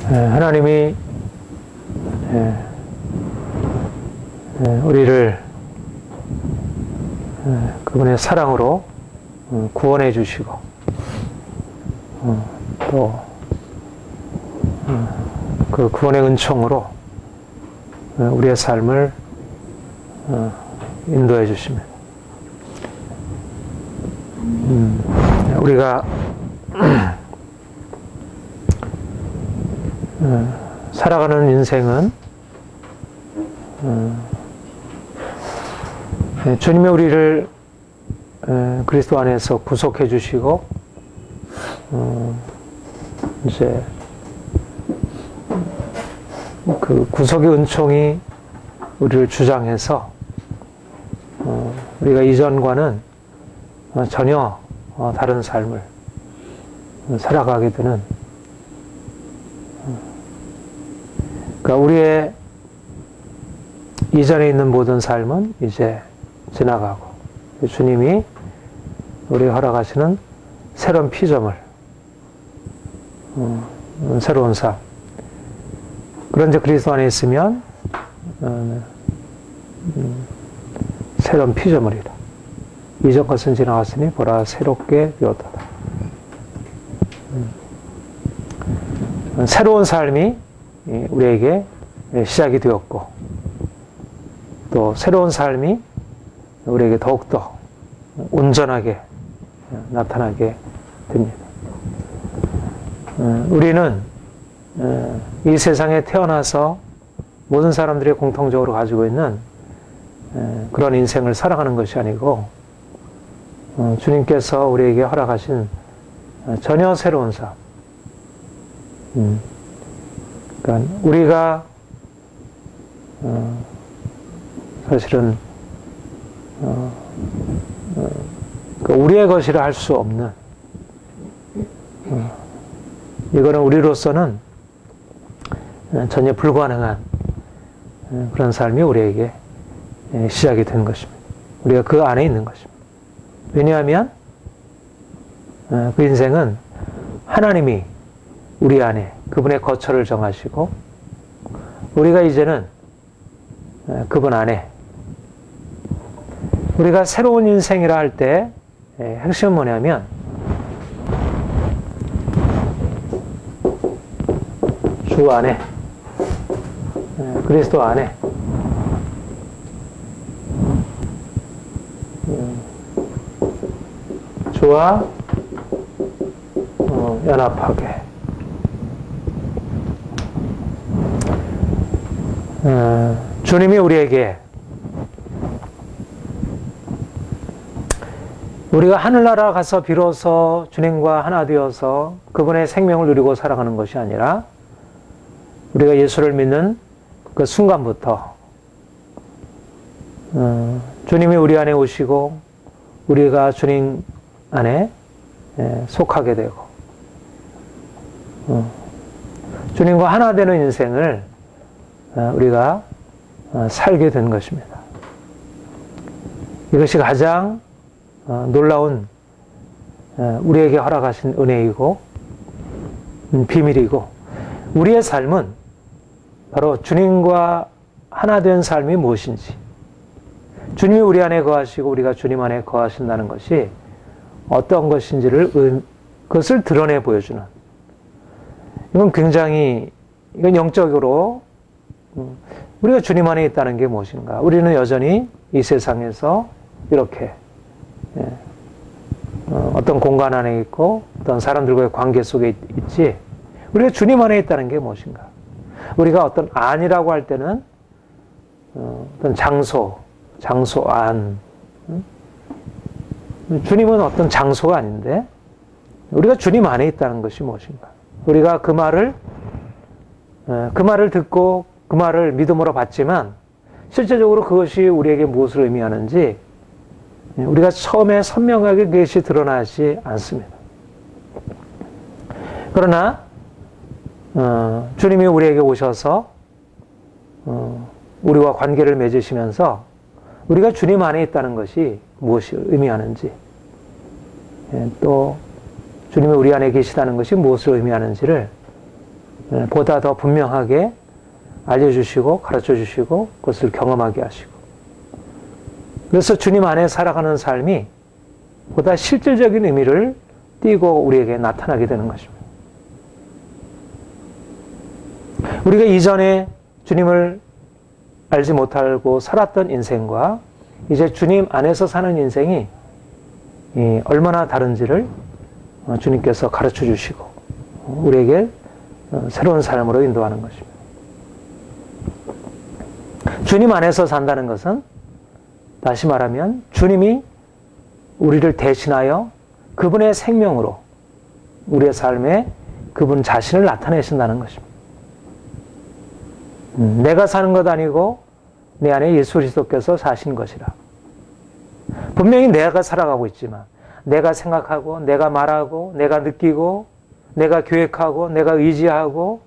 하나님이 우리를 그분의 사랑으로 구원해 주시고 또 그 구원의 은총으로 우리의 삶을 인도해 주십니다. 우리가 살아가는 인생은 주님이 우리를 그리스도 안에서 구속해 주시고 이제 그 구속의 은총이 우리를 주장해서 우리가 이전과는 전혀 다른 삶을 살아가게 되는, 그러니까 우리의 이전에 있는 모든 삶은 이제 지나가고 주님이 우리에게 허락하시는 새로운 피조물, 새로운 삶, 그런 이제 그리스도 안에 있으면 새로운 피조물이다. 이전 것은 지나갔으니 보라 새롭게 되었도다. 새로운 삶이 우리에게 시작이 되었고 또 새로운 삶이 우리에게 더욱더 온전하게 나타나게 됩니다. 우리는 이 세상에 태어나서 모든 사람들이 공통적으로 가지고 있는 그런 인생을 살아가는 것이 아니고 주님께서 우리에게 허락하신 전혀 새로운 삶, 그러니까 우리가 사실은 우리의 것이라 할 수 없는, 이거는 우리로서는 전혀 불가능한 그런 삶이 우리에게 시작이 된 것입니다. 우리가 그 안에 있는 것입니다. 왜냐하면 그 인생은 하나님이 우리 안에 그분의 거처를 정하시고 우리가 이제는 그분 안에, 우리가 새로운 인생이라 할 때 핵심은 뭐냐면 주 안에, 그리스도 안에 주와 연합하게, 주님이 우리에게 우리가 하늘나라 가서 비로소 주님과 하나 되어서 그분의 생명을 누리고 살아가는 것이 아니라 우리가 예수를 믿는 그 순간부터 주님이 우리 안에 오시고 우리가 주님 안에 속하게 되고 주님과 하나 되는 인생을 우리가 살게 된 것입니다. 이것이 가장 놀라운 우리에게 허락하신 은혜이고 비밀이고, 우리의 삶은 바로 주님과 하나 된 삶이 무엇인지, 주님이 우리 안에 거하시고 우리가 주님 안에 거하신다는 것이 어떤 것인지를 그것을 드러내 보여주는, 이건 굉장히, 이건 영적으로 우리가 주님 안에 있다는 게 무엇인가. 우리는 여전히 이 세상에서 이렇게 어떤 공간 안에 있고 어떤 사람들과의 관계 속에 있지, 우리가 주님 안에 있다는 게 무엇인가. 우리가 어떤 안이라고 할 때는 어떤 장소 안, 주님은 어떤 장소가 아닌데 우리가 주님 안에 있다는 것이 무엇인가. 우리가 그 말을 듣고 그 말을 믿음으로 받지만 실제적으로 그것이 우리에게 무엇을 의미하는지 우리가 처음에 선명하게 그것이 드러나지 않습니다. 그러나 주님이 우리에게 오셔서 우리와 관계를 맺으시면서 우리가 주님 안에 있다는 것이 무엇이 의미하는지, 또 주님이 우리 안에 계시다는 것이 무엇을 의미하는지를 보다 더 분명하게 알려주시고 가르쳐주시고 그것을 경험하게 하시고, 그래서 주님 안에 살아가는 삶이 보다 실질적인 의미를 띠고 우리에게 나타나게 되는 것입니다. 우리가 이전에 주님을 알지 못하고 살았던 인생과 이제 주님 안에서 사는 인생이 얼마나 다른지를 주님께서 가르쳐 주시고 우리에게 새로운 삶으로 인도하는 것입니다. 주님 안에서 산다는 것은 다시 말하면 주님이 우리를 대신하여 그분의 생명으로 우리의 삶에 그분 자신을 나타내신다는 것입니다. 내가 사는 것 아니고 내 안에 예수 그리스도께서 사신 것이라. 분명히 내가 살아가고 있지만 내가 생각하고 내가 말하고 내가 느끼고 내가 계획하고 내가 의지하고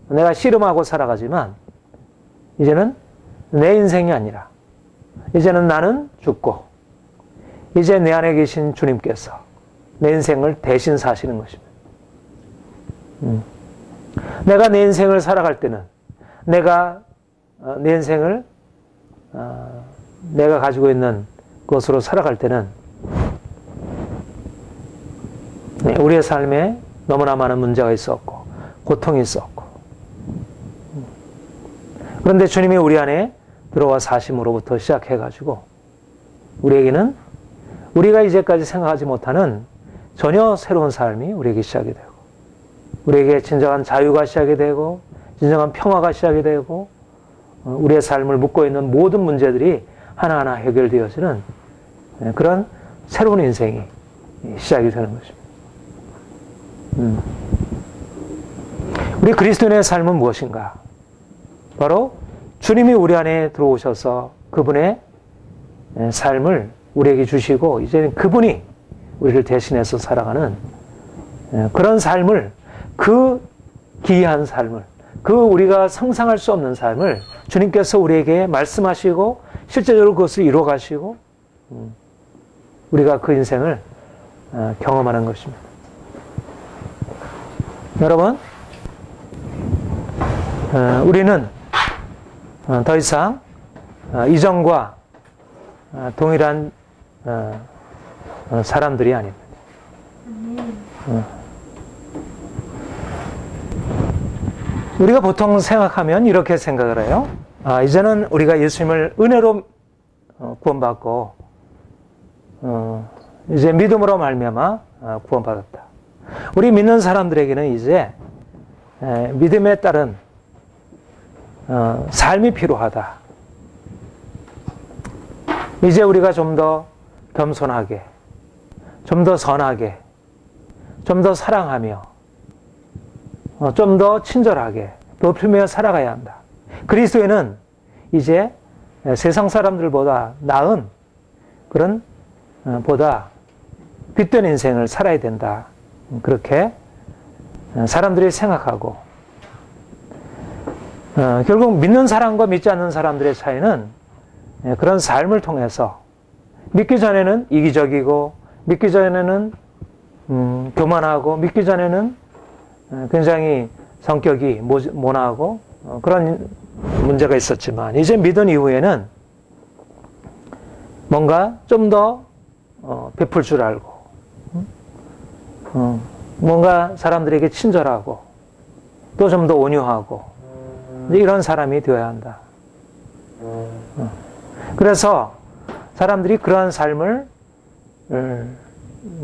내가 씨름하고 살아가지만 이제는 내 인생이 아니라 이제는 나는 죽고 이제 내 안에 계신 주님께서 내 인생을 대신 사시는 것입니다. 내가 내 인생을 살아갈 때는 내가 내 인생을 내가 가지고 있는 것으로 살아갈 때는 우리의 삶에 너무나 많은 문제가 있었고 고통이 있었고, 그런데 주님이 우리 안에 들어와 사심으로부터 시작해가지고 우리에게는 우리가 이제까지 생각하지 못하는 전혀 새로운 삶이 우리에게 시작이 되고 우리에게 진정한 자유가 시작이 되고 진정한 평화가 시작이 되고 우리의 삶을 묶고 있는 모든 문제들이 하나하나 해결되어지는 그런 새로운 인생이 시작이 되는 것입니다. 우리 그리스도인의 삶은 무엇인가? 바로 주님이 우리 안에 들어오셔서 그분의 삶을 우리에게 주시고 이제는 그분이 우리를 대신해서 살아가는 그런 삶을, 그 기이한 삶을, 그 우리가 상상할 수 없는 삶을 주님께서 우리에게 말씀하시고 실제적으로 그것을 이루어 가시고 우리가 그 인생을 경험하는 것입니다. 여러분, 우리는 더 이상 이전과 동일한 사람들이 아닙니다. 우리가 보통 생각하면 이렇게 생각을 해요. 이제는 우리가 예수님을 은혜로 구원받고 이제 믿음으로 말미암아 구원받았다. 우리 믿는 사람들에게는 이제 믿음에 따른 삶이 필요하다. 이제 우리가 좀 더 겸손하게, 좀 더 선하게, 좀 더 사랑하며 좀 더 친절하게 높이며 살아가야 한다. 그리스도인은 이제 세상 사람들보다 나은 그런 보다 빛된 인생을 살아야 된다. 그렇게 사람들이 생각하고 결국 믿는 사람과 믿지 않는 사람들의 차이는 그런 삶을 통해서 믿기 전에는 이기적이고 믿기 전에는 교만하고 믿기 전에는 굉장히 성격이 모나하고 그런 문제가 있었지만 이제 믿은 이후에는 뭔가 좀 더 베풀 줄 알고 뭔가 사람들에게 친절하고 또 좀 더 온유하고 이런 사람이 되어야 한다. 그래서 사람들이 그러한 삶을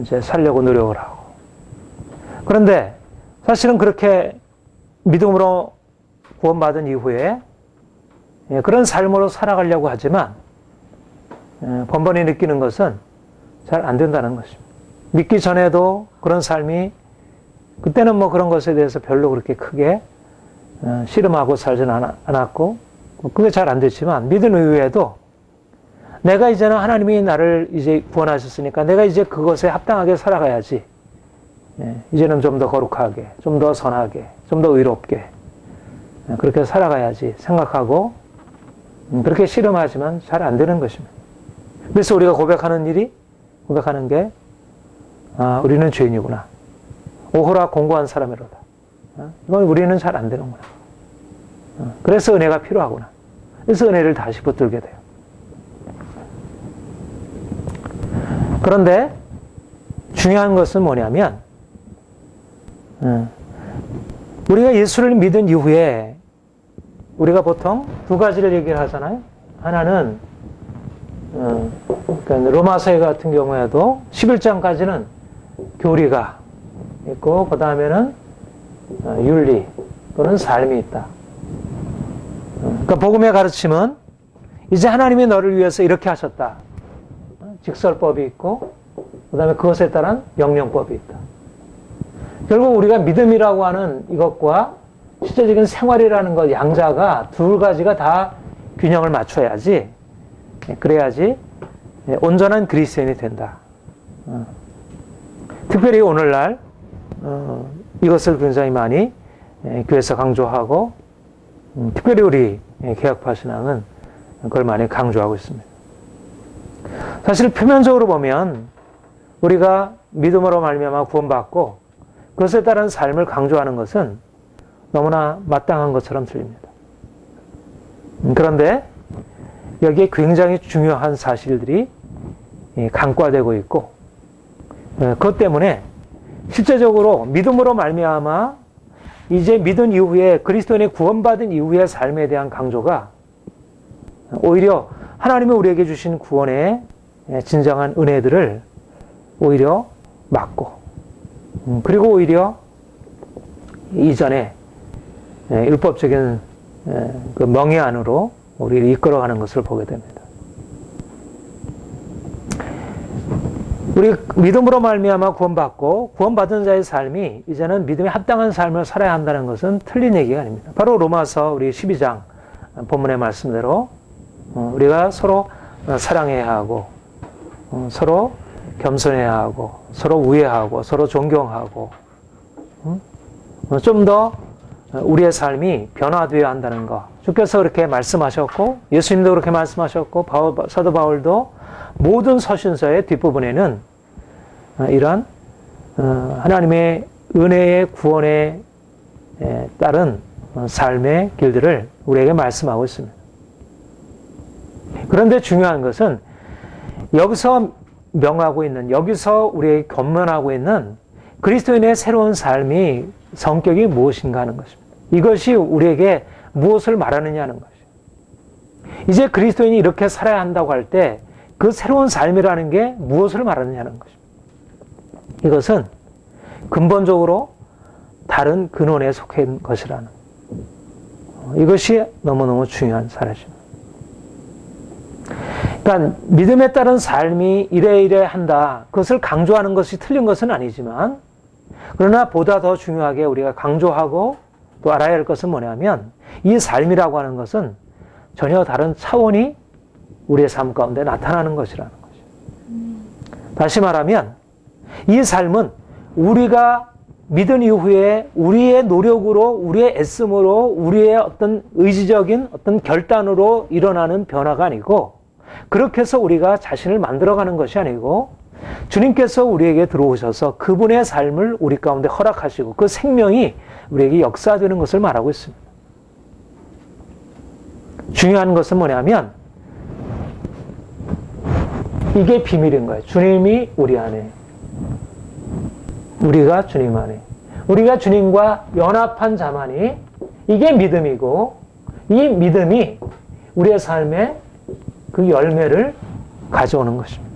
이제 살려고 노력을 하고, 그런데 사실은 그렇게 믿음으로 구원받은 이후에 그런 삶으로 살아가려고 하지만 번번이 느끼는 것은 잘 안 된다는 것입니다. 믿기 전에도 그런 삶이 그때는 뭐 그런 것에 대해서 별로 그렇게 크게 씨름하고 살지는 않았고 그게 잘 안 됐지만 믿은 이후에도 내가 이제는 하나님이 나를 이제 구원하셨으니까 내가 이제 그것에 합당하게 살아가야지. 이제는 좀 더 거룩하게, 좀 더 선하게, 좀 더 의롭게 그렇게 살아가야지 생각하고 그렇게 씨름하지만 잘 안 되는 것입니다. 그래서 우리가 고백하는 게 우리는 죄인이구나. 오호라 공고한 사람이로다. 이건 우리는 잘 안 되는구나. 그래서 은혜가 필요하구나. 그래서 은혜를 다시 붙들게 돼요. 그런데 중요한 것은 뭐냐면 우리가 예수를 믿은 이후에 우리가 보통 두 가지를 얘기를 하잖아요. 하나는 그러니까 로마서 같은 경우에도 11장까지는 교리가 있고 그 다음에는 윤리 또는 삶이 있다. 그러니까 복음의 가르침은 이제 하나님이 너를 위해서 이렇게 하셨다. 직설법이 있고 그 다음에 그것에 따른 명령법이 있다. 결국 우리가 믿음이라고 하는 이것과 실제적인 생활이라는 것 양자가 두 가지가 다 균형을 맞춰야지 그래야지 온전한 그리스도인이 된다. 특별히 오늘날 이것을 굉장히 많이 교회에서 강조하고 특별히 우리 개혁파 신앙은 그걸 많이 강조하고 있습니다. 사실 표면적으로 보면 우리가 믿음으로 말미암아 구원받고 그것에 따른 삶을 강조하는 것은 너무나 마땅한 것처럼 들립니다. 그런데 여기에 굉장히 중요한 사실들이 간과되고 있고 그것 때문에 실제적으로 믿음으로 말미암아 이제 믿은 이후에 그리스도인의 구원받은 이후의 삶에 대한 강조가 오히려 하나님이 우리에게 주신 구원의 진정한 은혜들을 오히려 막고 그리고 오히려 이전에 율법적인 그 멍에 안으로 우리를 이끌어가는 것을 보게 됩니다. 우리 믿음으로 말미암아 구원받고 구원받은 자의 삶이 이제는 믿음에 합당한 삶을 살아야 한다는 것은 틀린 얘기가 아닙니다. 바로 로마서 우리 12장 본문의 말씀대로 우리가 서로 사랑해야 하고 서로 겸손해야 하고 서로 우애하고 서로 존경하고 좀 더 우리의 삶이 변화되어야 한다는 것 주께서 그렇게 말씀하셨고 예수님도 그렇게 말씀하셨고 사도 바울도 모든 서신서의 뒷부분에는 이런 하나님의 은혜의 구원에 따른 삶의 길들을 우리에게 말씀하고 있습니다. 그런데 중요한 것은 여기서 명하고 있는 여기서 우리에게 권면하고 있는 그리스도인의 새로운 삶이 성격이 무엇인가 하는 것입니다. 이것이 우리에게 무엇을 말하느냐 하는 것이에요. 이제 그리스도인이 이렇게 살아야 한다고 할 때 그 새로운 삶이라는 게 무엇을 말하느냐 하는 것입니다. 이것은 근본적으로 다른 근원에 속한 것이라는 이것이 너무너무 중요한 사실입니다. 그러니까 믿음에 따른 삶이 이래 한다. 그것을 강조하는 것이 틀린 것은 아니지만 그러나 보다 더 중요하게 우리가 강조하고 또 알아야 할 것은 뭐냐면 이 삶이라고 하는 것은 전혀 다른 차원이 우리의 삶 가운데 나타나는 것이라는 것이죠. 다시 말하면 이 삶은 우리가 믿은 이후에 우리의 노력으로 우리의 애씀으로 우리의 어떤 의지적인 어떤 결단으로 일어나는 변화가 아니고 그렇게 해서 우리가 자신을 만들어가는 것이 아니고 주님께서 우리에게 들어오셔서 그분의 삶을 우리 가운데 허락하시고 그 생명이 우리에게 역사되는 것을 말하고 있습니다. 중요한 것은 뭐냐면 이게 비밀인 거예요. 주님이 우리 안에 우리가 주님 안에 우리가 주님과 연합한 자만이 이게 믿음이고 이 믿음이 우리의 삶에 그 열매를 가져오는 것입니다.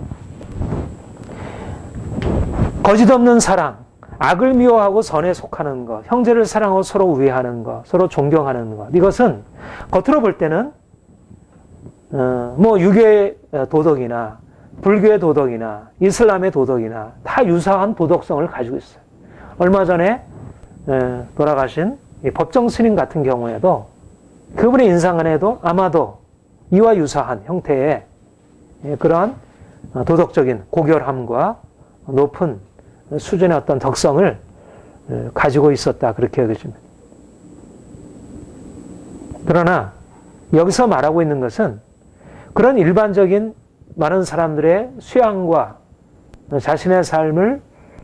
거짓 없는 사랑, 악을 미워하고 선에 속하는 것, 형제를 사랑하고 서로 우애하는 것, 서로 존경하는 것. 이것은 겉으로 볼 때는 유교의 도덕이나 불교의 도덕이나 이슬람의 도덕이나 다 유사한 도덕성을 가지고 있어요. 얼마 전에 돌아가신 법정 스님 같은 경우에도 그분의 인상 안에도 아마도 이와 유사한 형태의 그런 도덕적인 고결함과 높은 수준의 어떤 덕성을 가지고 있었다. 그렇게 여겨집니다. 그러나 여기서 말하고 있는 것은 그런 일반적인 많은 사람들의 수양과 자신의 삶을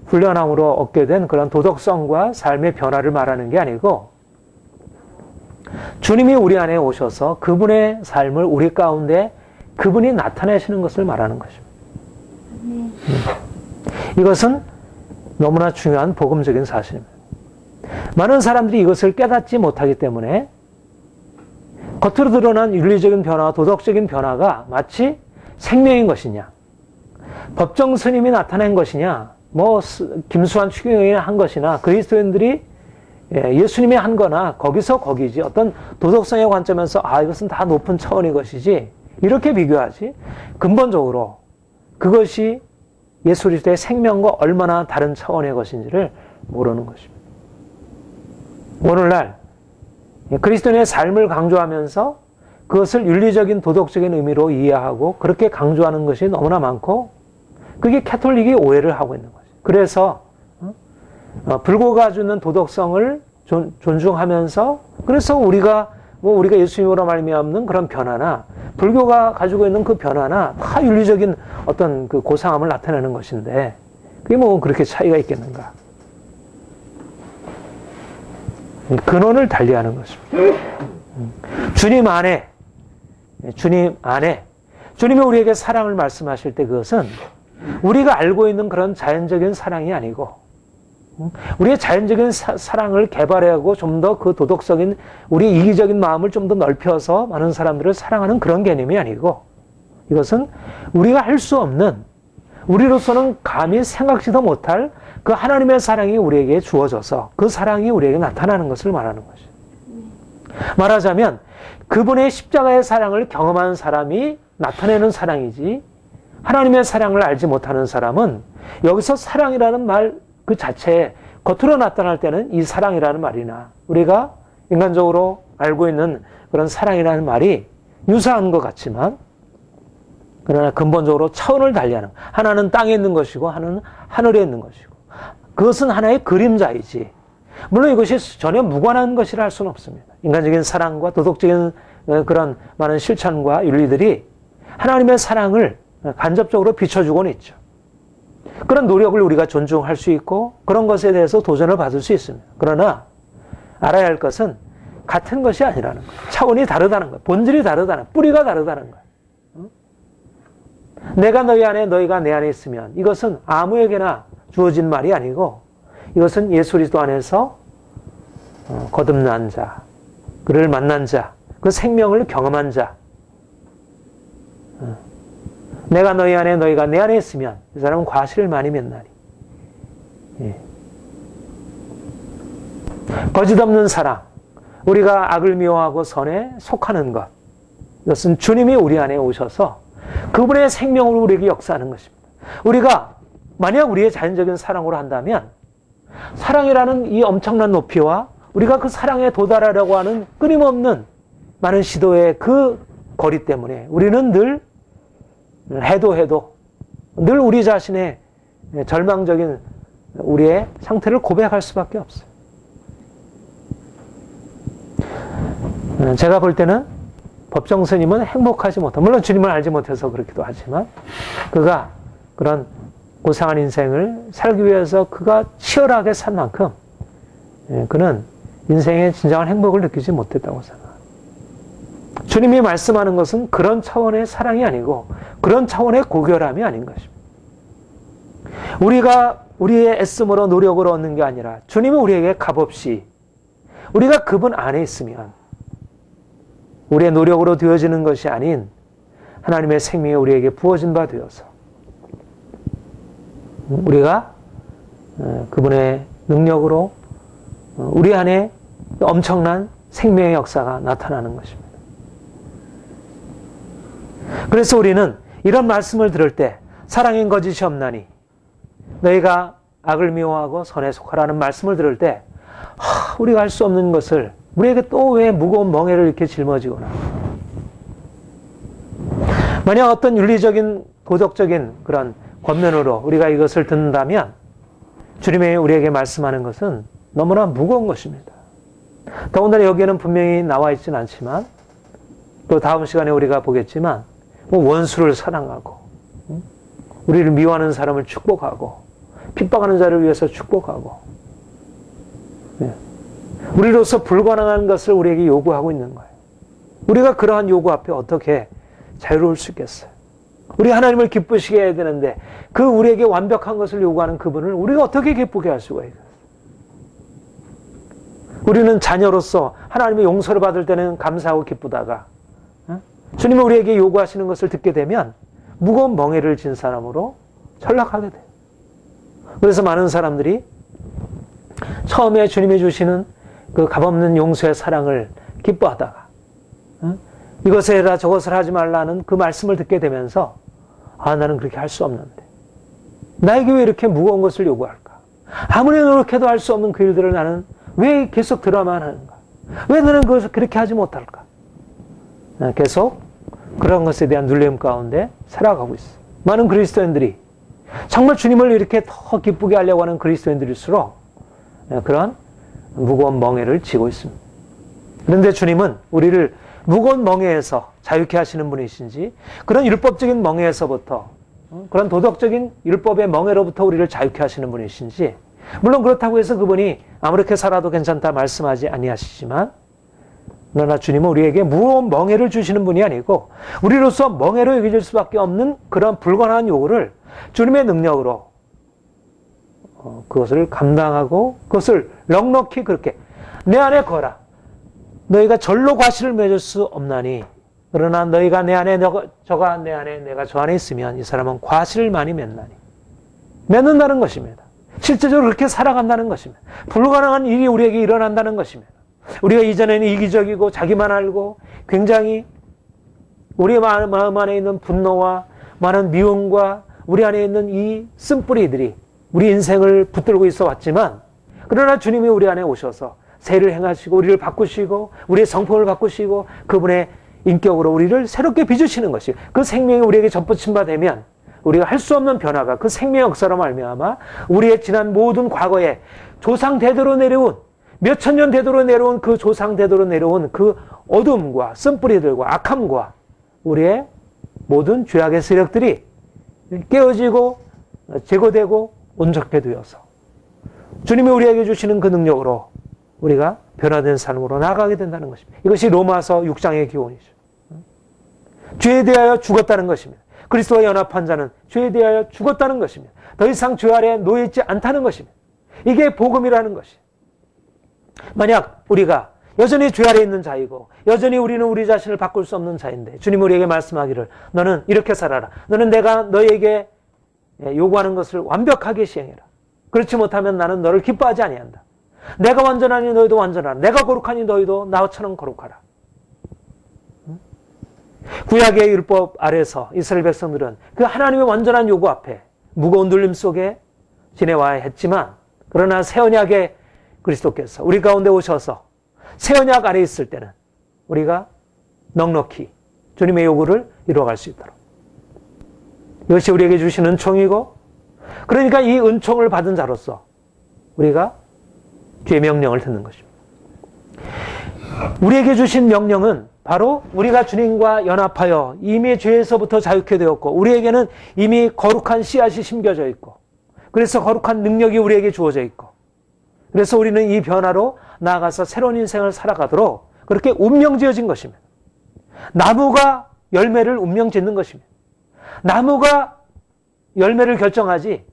훈련함으로 얻게 된 그런 도덕성과 삶의 변화를 말하는 게 아니고 주님이 우리 안에 오셔서 그분의 삶을 우리 가운데 그분이 나타내시는 것을 말하는 것입니다. 이것은 너무나 중요한 복음적인 사실입니다. 많은 사람들이 이것을 깨닫지 못하기 때문에 겉으로 드러난 윤리적인 변화, 도덕적인 변화가 마치 생명인 것이냐, 법정 스님이 나타낸 것이냐, 김수환 추경이 한 것이나 그리스도인들이 예수님이 한 거나 거기서 거기지 어떤 도덕성의 관점에서 이것은 다 높은 차원의 것이지 이렇게 비교하지 근본적으로 그것이 예수 그리스도의 생명과 얼마나 다른 차원의 것인지를 모르는 것입니다. 오늘날 그리스도인의 삶을 강조하면서 그것을 윤리적인 도덕적인 의미로 이해하고 그렇게 강조하는 것이 너무나 많고 그게 캐톨릭이 오해를 하고 있는 거죠. 그래서 불교가 주는 도덕성을 존중하면서 그래서 우리가 예수님으로 말미암는 그런 변화나 불교가 가지고 있는 그 변화나 다 윤리적인 어떤 그 고상함을 나타내는 것인데 그게 뭐 그렇게 차이가 있겠는가? 근원을 달리하는 것입니다. 주님이 우리에게 사랑을 말씀하실 때 그것은 우리가 알고 있는 그런 자연적인 사랑이 아니고 우리의 자연적인 사랑을 개발하고 좀 더 그 도덕적인 우리 이기적인 마음을 좀 더 넓혀서 많은 사람들을 사랑하는 그런 개념이 아니고 이것은 우리가 할 수 없는 우리로서는 감히 생각지도 못할 그 하나님의 사랑이 우리에게 주어져서 그 사랑이 우리에게 나타나는 것을 말하는 것이죠. 말하자면 그분의 십자가의 사랑을 경험한 사람이 나타내는 사랑이지 하나님의 사랑을 알지 못하는 사람은 여기서 사랑이라는 말 그 자체에 겉으로 나타날 때는 이 사랑이라는 말이나 우리가 인간적으로 알고 있는 그런 사랑이라는 말이 유사한 것 같지만 그러나 근본적으로 차원을 달리하는 하나는 땅에 있는 것이고 하나는 하늘에 있는 것이고 그것은 하나의 그림자이지 물론 이것이 전혀 무관한 것이라 할 수는 없습니다. 인간적인 사랑과 도덕적인 그런 많은 실천과 윤리들이 하나님의 사랑을 간접적으로 비춰주고는 있죠. 그런 노력을 우리가 존중할 수 있고 그런 것에 대해서 도전을 받을 수 있습니다. 그러나 알아야 할 것은 같은 것이 아니라는 거예요. 차원이 다르다는 거예요. 본질이 다르다는 거예요. 뿌리가 다르다는 거예요. 내가 너희 안에 너희가 내 안에 있으면 이것은 아무에게나 주어진 말이 아니고 이것은 예수 그리스도 안에서 거듭난 자, 그를 만난 자, 그 생명을 경험한 자 내가 너희 안에 너희가 내 안에 있으면 이 사람은 과실을 많이 맺나니 거짓 없는 사랑 우리가 악을 미워하고 선에 속하는 것 이것은 주님이 우리 안에 오셔서 그분의 생명으로 우리에게 역사하는 것입니다. 우리가 만약 우리의 자연적인 사랑으로 한다면 사랑이라는 이 엄청난 높이와 우리가 그 사랑에 도달하려고 하는 끊임없는 많은 시도의 그 거리 때문에 우리는 늘 해도 늘 우리 자신의 절망적인 우리의 상태를 고백할 수밖에 없어요. 제가 볼 때는 법정 스님은 행복하지 못한 물론 주님을 알지 못해서 그렇기도 하지만 그가 그런 고상한 인생을 살기 위해서 그가 치열하게 산 만큼 그는 인생의 진정한 행복을 느끼지 못했다고 생각합니다. 주님이 말씀하는 것은 그런 차원의 사랑이 아니고 그런 차원의 고결함이 아닌 것입니다. 우리가 우리의 애씀으로 노력으로 얻는 게 아니라 주님이 우리에게 값없이 우리가 그분 안에 있으면 우리의 노력으로 되어지는 것이 아닌 하나님의 생명이 우리에게 부어진 바 되어서 우리가 그분의 능력으로 우리 안에 엄청난 생명의 역사가 나타나는 것입니다. 그래서 우리는 이런 말씀을 들을 때 사랑인 거짓이 없나니 너희가 악을 미워하고 선에 속하라는 말씀을 들을 때 우리가 할 수 없는 것을 우리에게 또 왜 무거운 멍에를 이렇게 짊어지거나 만약 어떤 윤리적인 도덕적인 그런 권면으로 우리가 이것을 듣는다면 주님이 우리에게 말씀하는 것은 너무나 무거운 것입니다. 더군다나 여기에는 분명히 나와 있지는 않지만 또 다음 시간에 우리가 보겠지만 원수를 사랑하고 우리를 미워하는 사람을 축복하고 핍박하는 자를 위해서 축복하고, 우리로서 불가능한 것을 우리에게 요구하고 있는 거예요. 우리가 그러한 요구 앞에 어떻게 자유로울 수 있겠어요? 우리 하나님을 기쁘시게 해야 되는데 그 우리에게 완벽한 것을 요구하는 그분을 우리가 어떻게 기쁘게 할 수가 있겠어요? 우리는 자녀로서 하나님의 용서를 받을 때는 감사하고 기쁘다가 주님이 우리에게 요구하시는 것을 듣게 되면 무거운 멍에를 진 사람으로 전락하게 돼요. 그래서 많은 사람들이 처음에 주님이 주시는 그 값없는 용서의 사랑을 기뻐하다가 이것을 해라 저것을 하지 말라는 그 말씀을 듣게 되면서 나는 그렇게 할 수 없는데 나에게 왜 이렇게 무거운 것을 요구할까? 아무리 노력해도 할 수 없는 그 일들을 나는 왜 계속 들어야만 하는가? 왜 나는 그것을 그렇게 하지 못할까? 계속 그런 것에 대한 눌림 가운데 살아가고 있어요. 많은 그리스도인들이 정말 주님을 이렇게 더 기쁘게 하려고 하는 그리스도인들일수록 그런 무거운 멍에를 지고 있습니다. 그런데 주님은 우리를 무거운 멍에에서 자유케 하시는 분이신지 그런 율법적인 멍에에서부터 그런 도덕적인 율법의 멍에로부터 우리를 자유케 하시는 분이신지 물론 그렇다고 해서 그분이 아무렇게 살아도 괜찮다 말씀하지 아니하시지만 그러나 주님은 우리에게 무거운 멍에를 주시는 분이 아니고 우리로서 멍에로 여겨질 수밖에 없는 그런 불가능한 요구를 주님의 능력으로 그것을 감당하고 그것을 넉넉히 그렇게 내 안에 거라. 너희가 절로 과실을 맺을 수 없나니 그러나 너희가 내 안에 저가 내 안에 내가 저 안에 있으면 이 사람은 과실을 많이 맺나니 맺는다는 것입니다. 실제적으로 그렇게 살아간다는 것입니다. 불가능한 일이 우리에게 일어난다는 것입니다. 우리가 이전에는 이기적이고 자기만 알고 굉장히 우리 마음 안에 있는 분노와 많은 미움과 우리 안에 있는 이 쓴뿌리들이 우리 인생을 붙들고 있어 왔지만 그러나 주님이 우리 안에 오셔서 세를 행하시고 우리를 바꾸시고 우리의 성품을 바꾸시고 그분의 인격으로 우리를 새롭게 빚으시는 것이 그 생명이 우리에게 접붙임 바 되면 우리가 할 수 없는 변화가 그 생명의 역사로 말미암아 우리의 지난 모든 과거에 조상 대대로 내려온 몇천 년 대대로 내려온 그 조상 대대로 내려온 그 어둠과 쓴뿌리들과 악함과 우리의 모든 죄악의 세력들이 깨어지고 제거되고 온전케 되어서 주님이 우리에게 주시는 그 능력으로 우리가 변화된 삶으로 나아가게 된다는 것입니다. 이것이 로마서 6장의 기원이죠. 죄에 대하여 죽었다는 것입니다. 그리스도와 연합한 자는 죄에 대하여 죽었다는 것입니다. 더 이상 죄 아래에 놓여있지 않다는 것입니다. 이게 복음이라는 것이에요. 만약 우리가 여전히 죄 아래에 있는 자이고 여전히 우리는 우리 자신을 바꿀 수 없는 자인데 주님 우리에게 말씀하기를 너는 이렇게 살아라. 너는 내가 너에게 요구하는 것을 완벽하게 시행해라. 그렇지 못하면 나는 너를 기뻐하지 아니한다. 내가 완전하니 너희도 완전하라. 내가 거룩하니 너희도 나처럼 거룩하라. 구약의 율법 아래서 이스라엘 백성들은 그 하나님의 완전한 요구 앞에 무거운 눌림 속에 지내와야 했지만 그러나 새 언약의 그리스도께서 우리 가운데 오셔서 새 언약 아래 있을 때는 우리가 넉넉히 주님의 요구를 이루어갈 수 있도록 이것이 우리에게 주신 은총이고 그러니까 이 은총을 받은 자로서 우리가 주의 명령을 듣는 것입니다. 우리에게 주신 명령은 바로 우리가 주님과 연합하여 이미 죄에서부터 자유케 되었고 우리에게는 이미 거룩한 씨앗이 심겨져 있고 그래서 거룩한 능력이 우리에게 주어져 있고 그래서 우리는 이 변화로 나아가서 새로운 인생을 살아가도록 그렇게 운명지어진 것입니다. 나무가 열매를 운명짓는 것입니다. 나무가 열매를 결정하지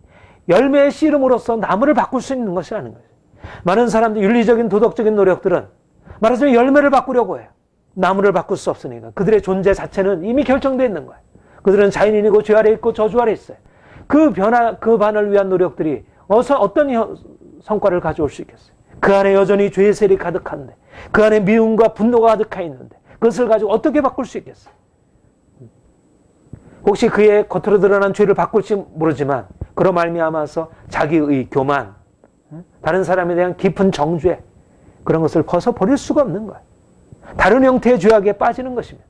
열매의 씨름으로써 나무를 바꿀 수 있는 것이 아닌 거예요. 많은 사람들 윤리적인 도덕적인 노력들은 말하자면 열매를 바꾸려고 해요. 나무를 바꿀 수 없으니까. 그들의 존재 자체는 이미 결정되어 있는 거예요. 그들은 자연인이고 죄 아래 있고 저주 아래 있어요. 그 변화, 그 반을 위한 노력들이 어떤 성과를 가져올 수 있겠어요? 그 안에 여전히 죄의 세력이 가득한데 그 안에 미움과 분노가 가득해 있는데 그것을 가지고 어떻게 바꿀 수 있겠어요? 혹시 그의 겉으로 드러난 죄를 바꿀지 모르지만 그로 말미암아서 자기의 교만, 다른 사람에 대한 깊은 정죄 그런 것을 벗어버릴 수가 없는 거예요. 다른 형태의 죄악에 빠지는 것입니다.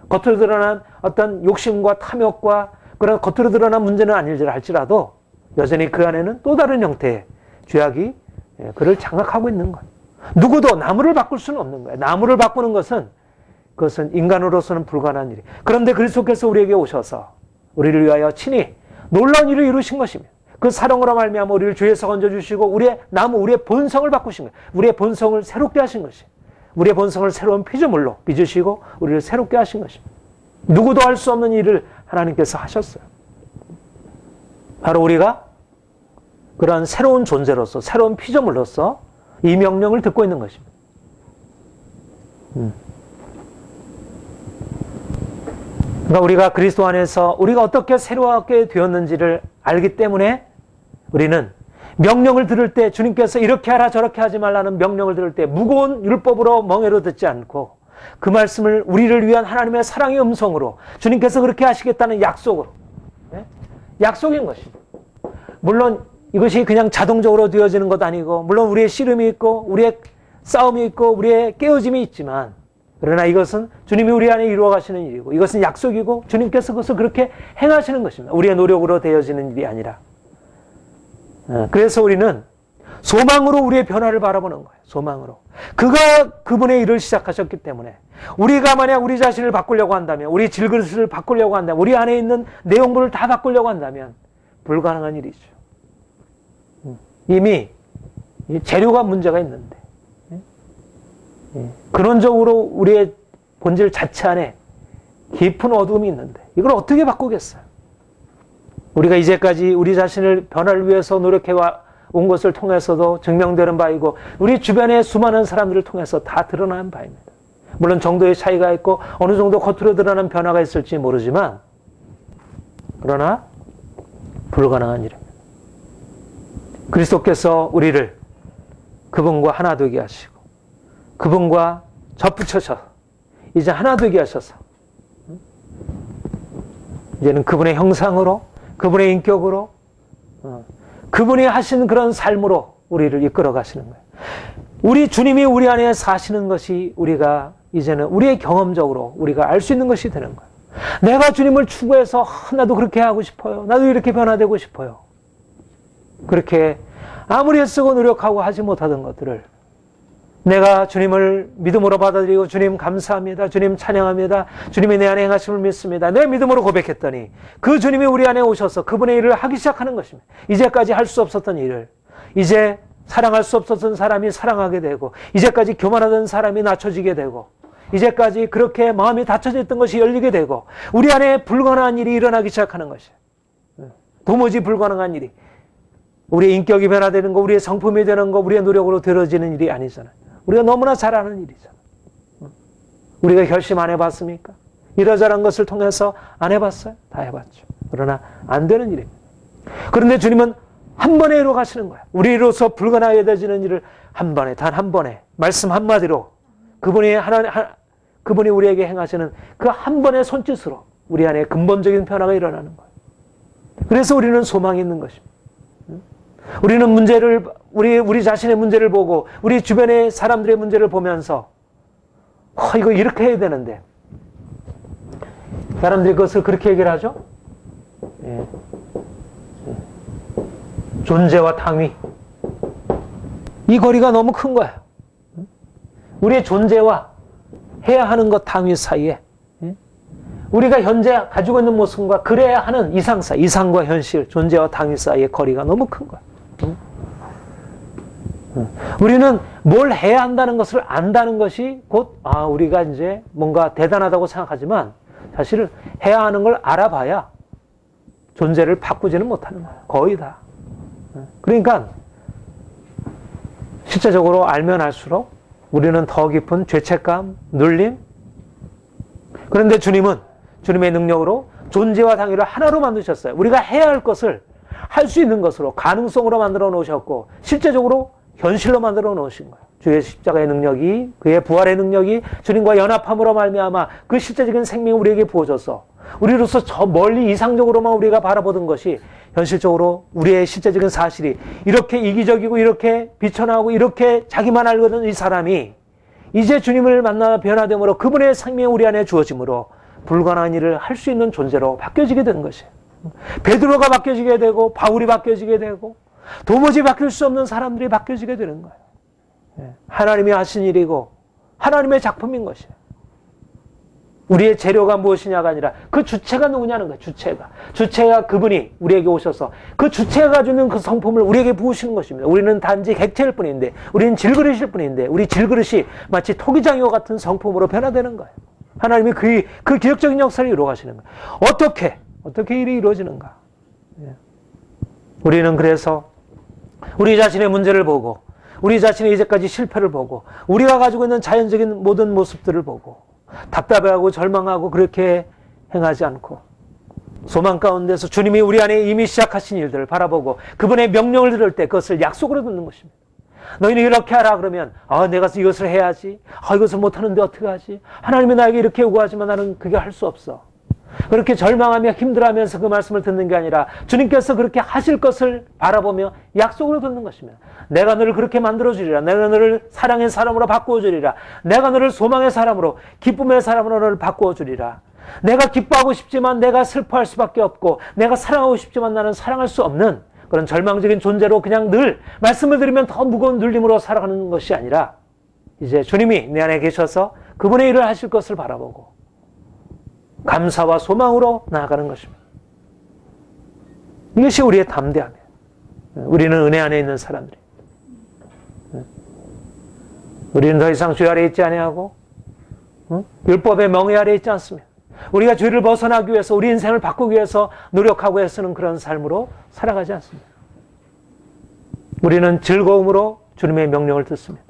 겉으로 드러난 어떤 욕심과 탐욕과 그런 겉으로 드러난 문제는 아닐지라 할지라도 여전히 그 안에는 또 다른 형태의 죄악이 그를 장악하고 있는 거예요. 누구도 나무를 바꿀 수는 없는 거예요. 나무를 바꾸는 것은 그것은 인간으로서는 불가능한 일이에요. 그런데 그리스도께서 우리에게 오셔서 우리를 위하여 친히 놀라운 일을 이루신 것입니다. 그 사랑으로 말미암아 우리를 죄에서 건져주시고 우리의 본성을 바꾸신 거예요. 우리의 본성을 새롭게 하신 것이에요. 우리의 본성을 새로운 피조물로 빚으시고 우리를 새롭게 하신 것입니다. 누구도 할 수 없는 일을 하나님께서 하셨어요. 바로 우리가 그런 새로운 존재로서, 새로운 피조물로서 이 명령을 듣고 있는 것입니다. 그러니까 우리가 그리스도 안에서 우리가 어떻게 새롭게 되었는지를 알기 때문에 우리는 명령을 들을 때 주님께서 이렇게 하라 저렇게 하지 말라는 명령을 들을 때 무거운 율법으로 멍에로 듣지 않고 그 말씀을 우리를 위한 하나님의 사랑의 음성으로 주님께서 그렇게 하시겠다는 약속으로, 약속인 것입니다. 물론 이것이 그냥 자동적으로 되어지는 것 아니고 물론 우리의 씨름이 있고 우리의 싸움이 있고 우리의 깨어짐이 있지만 그러나 이것은 주님이 우리 안에 이루어 가시는 일이고 이것은 약속이고 주님께서 그것을 그렇게 행하시는 것입니다. 우리의 노력으로 되어지는 일이 아니라. 그래서 우리는 소망으로 우리의 변화를 바라보는 거예요. 소망으로. 그분의 일을 시작하셨기 때문에 우리가 만약 우리 자신을 바꾸려고 한다면 우리 질그릇을 바꾸려고 한다면 우리 안에 있는 내용물을 다 바꾸려고 한다면 불가능한 일이죠. 이미 재료가 문제가 있는데 근원적으로 우리의 본질 자체 안에 깊은 어둠이 있는데 이걸 어떻게 바꾸겠어요? 우리가 이제까지 우리 자신을 변화를 위해서 노력해 온 것을 통해서도 증명되는 바이고 우리 주변의 수많은 사람들을 통해서 다 드러난 바입니다. 물론 정도의 차이가 있고 어느 정도 겉으로 드러난 변화가 있을지 모르지만 그러나 불가능한 일입니다. 그리스도께서 우리를 그분과 하나 되게 하시고 그분과 접붙여서 이제 하나 되게 하셔서 이제는 그분의 형상으로 그분의 인격으로 그분이 하신 그런 삶으로 우리를 이끌어 가시는 거예요. 우리 주님이 우리 안에 사시는 것이 우리가 이제는 우리의 경험적으로 우리가 알 수 있는 것이 되는 거예요. 내가 주님을 추구해서 나도 그렇게 하고 싶어요. 나도 이렇게 변화되고 싶어요. 그렇게 아무리 애쓰고 노력하고 하지 못하던 것들을 내가 주님을 믿음으로 받아들이고 주님 감사합니다. 주님 찬양합니다. 주님이 내 안에 행하심을 믿습니다. 내 믿음으로 고백했더니 그 주님이 우리 안에 오셔서 그분의 일을 하기 시작하는 것입니다. 이제까지 할 수 없었던 일을 이제 사랑할 수 없었던 사람이 사랑하게 되고 이제까지 교만하던 사람이 낮춰지게 되고 이제까지 그렇게 마음이 닫혀져 있던 것이 열리게 되고 우리 안에 불가능한 일이 일어나기 시작하는 것이에요. 도무지 불가능한 일이 우리의 인격이 변화되는 거, 우리의 성품이 되는 거, 우리의 노력으로 되어지는 일이 아니잖아요. 우리가 너무나 잘 아는 일이잖아요. 우리가 결심 안 해봤습니까? 이러저러한 것을 통해서 안 해봤어요? 다 해봤죠. 그러나 안 되는 일입니다. 그런데 주님은 한 번에 이루어 가시는 거예요. 우리로서 불가능하게 되어지는 일을 한 번에, 단 한 번에, 말씀 한마디로 그분이 우리에게 행하시는 그 한 번의 손짓으로 우리 안에 근본적인 변화가 일어나는 거예요. 그래서 우리는 소망이 있는 것입니다. 우리는 우리 자신의 문제를 보고 우리 주변의 사람들의 문제를 보면서 이거 이렇게 해야 되는데 사람들이 그것을 그렇게 얘기를 하죠. 존재와 당위. 이 거리가 너무 큰 거예요. 우리의 존재와 해야 하는 것 당위 사이에 우리가 현재 가지고 있는 모습과 그래야 하는 이상 사이, 이상과 현실, 존재와 당위 사이의 거리가 너무 큰 거예요. 우리는 뭘 해야 한다는 것을 안다는 것이 곧 우리가 이제 뭔가 대단하다고 생각하지만 사실 해야 하는 걸 알아봐야 존재를 바꾸지는 못하는 거예요. 거의 다. 그러니까 실제적으로 알면 알수록 우리는 더 깊은 죄책감, 눌림. 그런데 주님은 주님의 능력으로 존재와 당위를 하나로 만드셨어요. 우리가 해야 할 것을 할 수 있는 것으로 가능성으로 만들어 놓으셨고 실제적으로 현실로 만들어 놓으신 거예요. 주의 십자가의 능력이 그의 부활의 능력이 주님과 연합함으로 말미암아 그 실제적인 생명을 우리에게 부어줘서 우리로서 저 멀리 이상적으로만 우리가 바라보던 것이 현실적으로 우리의 실제적인 사실이 이렇게 이기적이고 이렇게 비천하고 이렇게 자기만 알거든 이 사람이 이제 주님을 만나 변화됨으로 그분의 생명이 우리 안에 주어짐으로 불가능한 일을 할 수 있는 존재로 바뀌어지게 된 것이에요. 베드로가 바뀌어지게 되고 바울이 바뀌어지게 되고 도무지 바뀔 수 없는 사람들이 바뀌어지게 되는 거예요. 하나님이 하신 일이고 하나님의 작품인 것이에요. 우리의 재료가 무엇이냐가 아니라 그 주체가 누구냐는 거예요. 주체가 그분이 우리에게 오셔서 그 주체가 주는 그 성품을 우리에게 부으시는 것입니다. 우리는 단지 객체일 뿐인데, 우리는 질그릇일 뿐인데, 우리 질그릇이 마치 토기장이와 같은 성품으로 변화되는 거예요. 하나님이 그 기적적인 역사를 이루어 가시는 거예요. 어떻게 일이 이루어지는가? 우리는 그래서 우리 자신의 문제를 보고, 우리 자신의 이제까지 실패를 보고, 우리가 가지고 있는 자연적인 모든 모습들을 보고 답답해하고 절망하고 그렇게 행하지 않고, 소망 가운데서 주님이 우리 안에 이미 시작하신 일들을 바라보고 그분의 명령을 들을 때 그것을 약속으로 듣는 것입니다. 너희는 이렇게 하라 그러면 내가 이것을 해야지. 이것을 못하는데 어떻게 하지? 하나님이 나에게 이렇게 요구하지만 나는 그게 할 수 없어. 그렇게 절망하며 힘들어하면서 그 말씀을 듣는 게 아니라 주님께서 그렇게 하실 것을 바라보며 약속으로 듣는 것입니다. 내가 너를 그렇게 만들어주리라. 내가 너를 사랑의 사람으로 바꾸어주리라. 내가 너를 소망의 사람으로, 기쁨의 사람으로 너를 바꾸어주리라. 내가 기뻐하고 싶지만 내가 슬퍼할 수밖에 없고, 내가 사랑하고 싶지만 나는 사랑할 수 없는 그런 절망적인 존재로 그냥 늘 말씀을 들으면 더 무거운 눌림으로 살아가는 것이 아니라, 이제 주님이 내 안에 계셔서 그분의 일을 하실 것을 바라보고 감사와 소망으로 나아가는 것입니다. 이것이 우리의 담대함이에요. 우리는 은혜 안에 있는 사람들이. 우리는 더 이상 죄 아래 있지 아니하고 율법의 멍에 아래 있지 않습니다. 우리가 죄를 벗어나기 위해서, 우리 인생을 바꾸기 위해서 노력하고 애쓰는 그런 삶으로 살아가지 않습니다. 우리는 즐거움으로 주님의 명령을 듣습니다.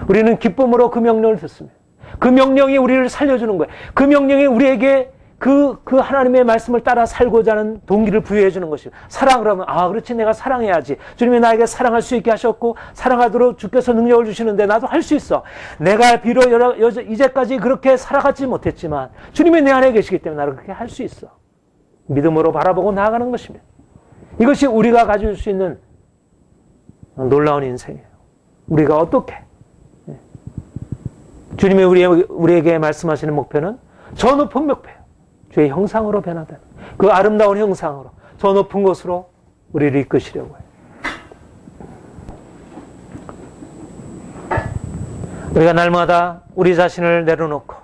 우리는 기쁨으로 그 명령을 듣습니다. 그 명령이 우리를 살려주는 거예요. 그 명령이 우리에게 그 하나님의 말씀을 따라 살고자 하는 동기를 부여해 주는 것이에요. 사랑을 하면 그렇지, 내가 사랑해야지. 주님이 나에게 사랑할 수 있게 하셨고 사랑하도록 주께서 능력을 주시는데 나도 할 수 있어. 내가 비록 이제까지 그렇게 살아가지 못했지만 주님이 내 안에 계시기 때문에 나를 그렇게 할 수 있어. 믿음으로 바라보고 나아가는 것입니다. 이것이 우리가 가질 수 있는 놀라운 인생이에요. 우리가 어떻게 주님이 우리에게 말씀하시는 목표는 저 높은 목표예요. 주의 형상으로 변화되는 그 아름다운 형상으로 저 높은 곳으로 우리를 이끄시려고 해요. 우리가 날마다 우리 자신을 내려놓고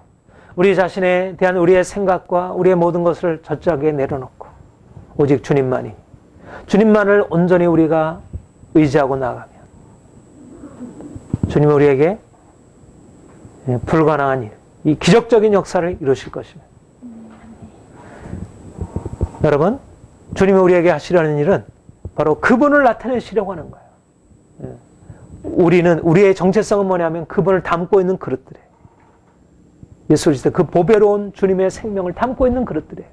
우리 자신에 대한 우리의 생각과 우리의 모든 것을 저짝에 내려놓고 오직 주님만을 온전히 우리가 의지하고 나가면 주님은 우리에게 불가능한 일, 이 기적적인 역사를 이루실 것입니다. 여러분, 주님이 우리에게 하시려는 일은 바로 그분을 나타내시려고 하는 거예요. 우리의 정체성은 뭐냐면 그분을 담고 있는 그릇들이에요. 예수 그리스도 그 보배로운 주님의 생명을 담고 있는 그릇들이에요.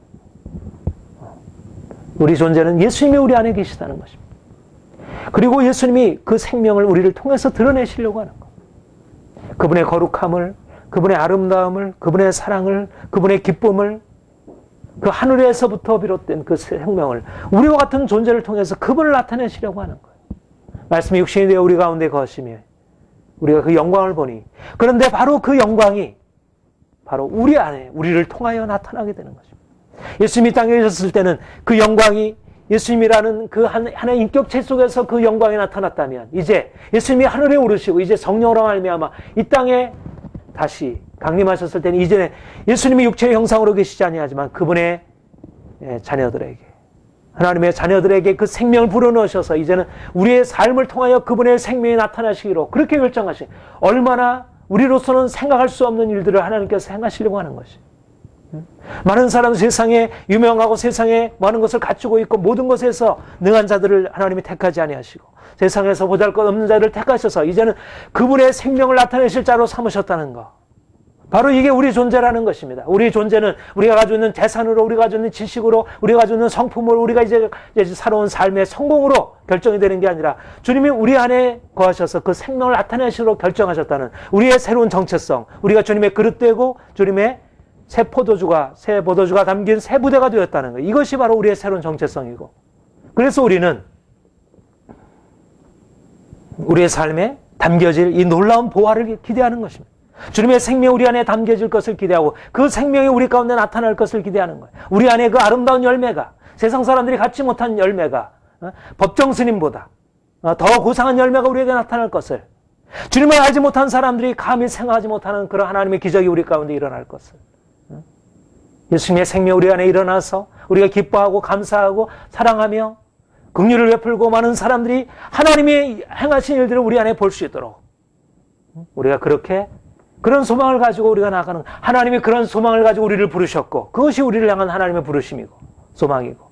우리 존재는 예수님이 우리 안에 계시다는 것입니다. 그리고 예수님이 그 생명을 우리를 통해서 드러내시려고 하는 거예요. 그분의 거룩함을, 그분의 아름다움을, 그분의 사랑을, 그분의 기쁨을, 그 하늘에서부터 비롯된 그 생명을 우리와 같은 존재를 통해서 그분을 나타내시려고 하는 거예요. 말씀이 육신이 되어 우리 가운데 거하시며 우리가 그 영광을 보니, 그런데 바로 그 영광이 바로 우리 안에 우리를 통하여 나타나게 되는 것입니다. 예수님이 땅에 계셨을 때는 그 영광이 예수님이라는 그 하나의 인격체 속에서 그 영광이 나타났다면, 이제 예수님이 하늘에 오르시고 이제 성령으로 말미암아 이 땅에 다시 강림하셨을 때는 이제는 예수님이 육체의 형상으로 계시지 아니하지만 그분의 자녀들에게, 하나님의 자녀들에게 그 생명을 불어넣으셔서 이제는 우리의 삶을 통하여 그분의 생명이 나타나시기로 그렇게 결정하신, 얼마나 우리로서는 생각할 수 없는 일들을 하나님께서 행하시려고 하는 것이. 많은 사람은 세상에 유명하고 세상에 많은 것을 갖추고 있고 모든 것에서 능한 자들을 하나님이 택하지 아니하시고 세상에서 보잘것없는 자들을 택하셔서 이제는 그분의 생명을 나타내실 자로 삼으셨다는 것. 바로 이게 우리 존재라는 것입니다. 우리 존재는 우리가 가지고 있는 재산으로, 우리가 가지고 있는 지식으로, 우리가 가지고 있는 성품으로, 우리가 이제 살아온 삶의 성공으로 결정이 되는 게 아니라 주님이 우리 안에 거하셔서 그 생명을 나타내시도록 결정하셨다는 우리의 새로운 정체성, 우리가 주님의 그릇되고 주님의 새 포도주가 담긴 새 부대가 되었다는 것. 이것이 바로 우리의 새로운 정체성이고, 그래서 우리는 우리의 삶에 담겨질 이 놀라운 보화를 기대하는 것입니다. 주님의 생명이 우리 안에 담겨질 것을 기대하고 그 생명이 우리 가운데 나타날 것을 기대하는 거예요. 우리 안에 그 아름다운 열매가, 세상 사람들이 갖지 못한 열매가, 법정 스님보다 더 고상한 열매가 우리에게 나타날 것을, 주님을 알지 못한 사람들이 감히 생각하지 못하는 그런 하나님의 기적이 우리 가운데 일어날 것을, 예수님의 생명 우리 안에 일어나서 우리가 기뻐하고 감사하고 사랑하며 긍휼을 베풀고 많은 사람들이 하나님이 행하신 일들을 우리 안에 볼 수 있도록 우리가 그렇게 그런 소망을 가지고 우리가 나가는, 하나님이 그런 소망을 가지고 우리를 부르셨고 그것이 우리를 향한 하나님의 부르심이고 소망이고,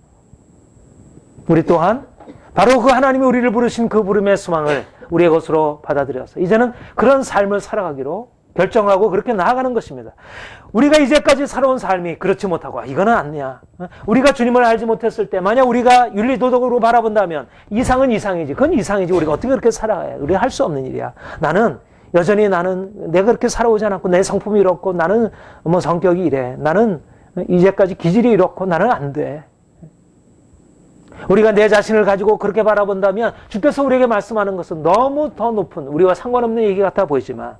우리 또한 바로 그 하나님이 우리를 부르신 그 부름의 소망을 우리의 것으로 받아들여서 이제는 그런 삶을 살아가기로 결정하고 그렇게 나아가는 것입니다. 우리가 이제까지 살아온 삶이 그렇지 못하고 이거는 아니야. 우리가 주님을 알지 못했을 때 만약 우리가 윤리도덕으로 바라본다면 이상은 이상이지. 그건 이상이지. 우리가 어떻게 그렇게 살아가야 해. 우리가 할 수 없는 일이야. 여전히 나는 내가 그렇게 살아오지 않았고 내 성품이 이렇고 나는 뭐 성격이 이래. 나는 이제까지 기질이 이렇고 나는 안 돼. 우리가 내 자신을 가지고 그렇게 바라본다면 주께서 우리에게 말씀하는 것은 너무 더 높은 우리와 상관없는 얘기 같아 보이지만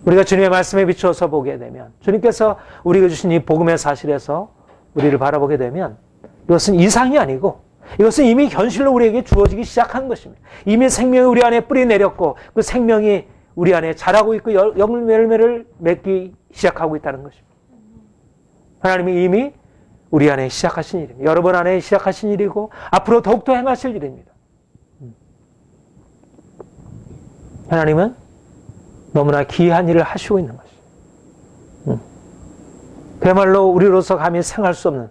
우리가 주님의 말씀에 비추어서 보게 되면 주님께서 우리가 주신 이 복음의 사실에서 우리를 바라보게 되면 이것은 이상이 아니고 이것은 이미 현실로 우리에게 주어지기 시작한 것입니다. 이미 생명이 우리 안에 뿌리 내렸고 그 생명이 우리 안에 자라고 있고 열매를 맺기 시작하고 있다는 것입니다. 하나님이 이미 우리 안에 시작하신 일입니다. 여러분 안에 시작하신 일이고 앞으로 더욱더 행하실 일입니다. 하나님은 너무나 귀한 일을 하시고 있는 것이죠. 그야말로 우리로서 감히 생각할 수 없는.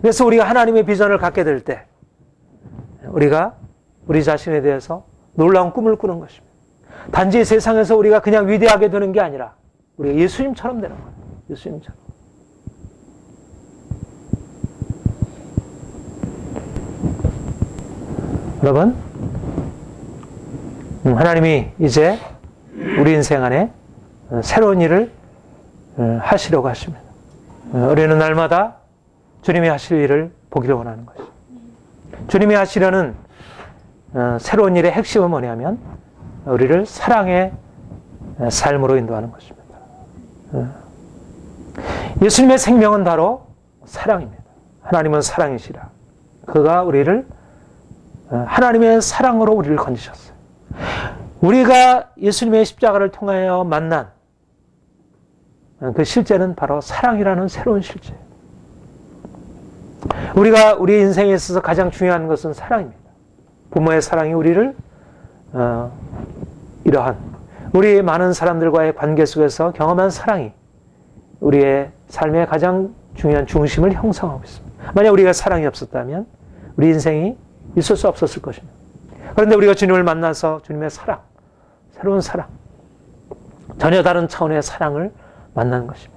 그래서 우리가 하나님의 비전을 갖게 될 때 우리가 우리 자신에 대해서 놀라운 꿈을 꾸는 것입니다. 단지 세상에서 우리가 그냥 위대하게 되는 게 아니라 우리가 예수님처럼 되는 거예요. 예수님처럼. 여러분, 하나님이 이제 우리 인생 안에 새로운 일을 하시려고 하십니다. 우리는 날마다 주님이 하실 일을 보기를 원하는 것이죠. 주님이 하시려는 새로운 일의 핵심은 뭐냐면 우리를 사랑의 삶으로 인도하는 것입니다. 예수님의 생명은 바로 사랑입니다. 하나님은 사랑이시라. 그가 우리를 하나님의 사랑으로 우리를 건지셨어요. 우리가 예수님의 십자가를 통하여 만난 그 실제는 바로 사랑이라는 새로운 실제예요. 우리가 우리 인생에 있어서 가장 중요한 것은 사랑입니다. 부모의 사랑이 우리를 이러한 우리 많은 사람들과의 관계 속에서 경험한 사랑이 우리의 삶의 가장 중요한 중심을 형성하고 있습니다. 만약 우리가 사랑이 없었다면 우리 인생이 있을 수 없었을 것입니다. 그런데 우리가 주님을 만나서 주님의 사랑, 새로운 사랑, 전혀 다른 차원의 사랑을 만나는 것입니다.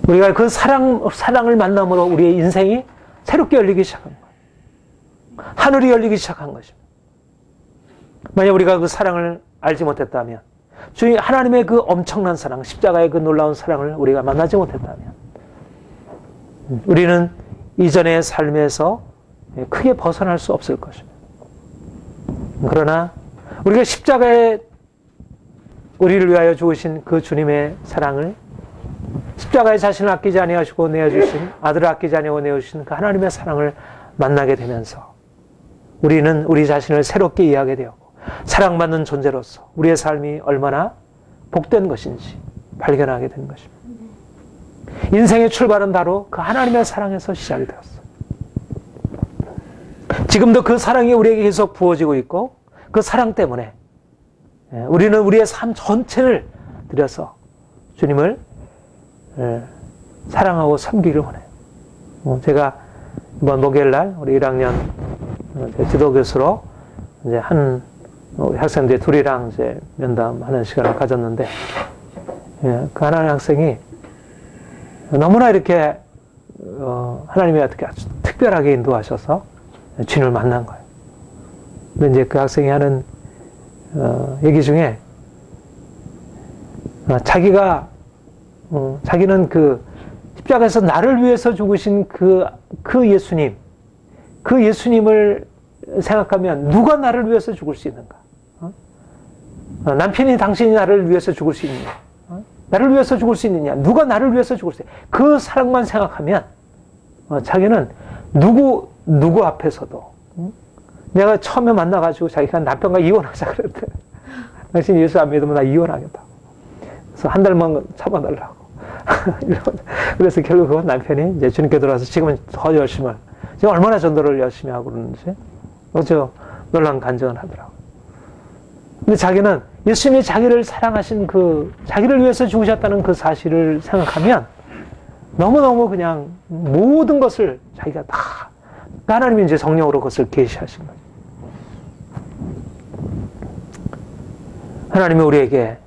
우리가 그 사랑을 만남으로 우리의 인생이 새롭게 열리기 시작한 거예요. 하늘이 열리기 시작한 것입니다. 만약 우리가 그 사랑을 알지 못했다면, 주님 하나님의 그 엄청난 사랑, 십자가의 그 놀라운 사랑을 우리가 만나지 못했다면, 우리는 이전의 삶에서 크게 벗어날 수 없을 것입니다. 그러나 우리가 십자가에 우리를 위하여 주신 그 주님의 사랑을, 십자가에 자신을 아끼지 아니하시고 내어주신 아들을 아끼지 아니하고 내어주신 그 하나님의 사랑을 만나게 되면서 우리는 우리 자신을 새롭게 이해하게 되었고 사랑받는 존재로서 우리의 삶이 얼마나 복된 것인지 발견하게 되는 것입니다. 인생의 출발은 바로 그 하나님의 사랑에서 시작이 되었어요. 지금도 그 사랑이 우리에게 계속 부어지고 있고 그 사랑 때문에 우리는 우리의 삶 전체를 들여서 주님을 사랑하고 섬기기를 원해요. 제가 이번 목요일날 우리 1학년 지도교수로 이제 한 학생들 둘이랑 이제 면담하는 시간을 가졌는데 그 하나의 학생이 너무나 이렇게 하나님이 어떻게 아주 특별하게 인도하셔서 주님을 만난 거예요. 근데 이제 그 학생이 하는 얘기 중에 자기는 그 십자가에서 나를 위해서 죽으신 그 예수님을 생각하면 누가 나를 위해서 죽을 수 있는가? 남편이 당신이 나를 위해서 죽을 수 있느냐? 나를 위해서 죽을 수 있느냐? 누가 나를 위해서 죽을 수 있느냐? 그 사랑만 생각하면 자기는 누구 앞에서도 내가 처음에 만나가지고 자기가 남편과 이혼하자 그랬대. 당신 예수 안 믿으면 나 이혼하겠다. 그래서 한 달만 참아달라고. 그래서 결국 그 남편이 이제 주님께 들어와서 지금은 더 열심히, 지금 얼마나 전도를 열심히 하고 그러는지, 어저 놀라운 간증을 하더라고요. 근데 자기는 예수님이 자기를 사랑하신 자기를 위해서 죽으셨다는 그 사실을 생각하면 너무너무 그냥 모든 것을 자기가 다, 하나님이 이제 성령으로 그것을 계시하신 거예요. 하나님이 우리에게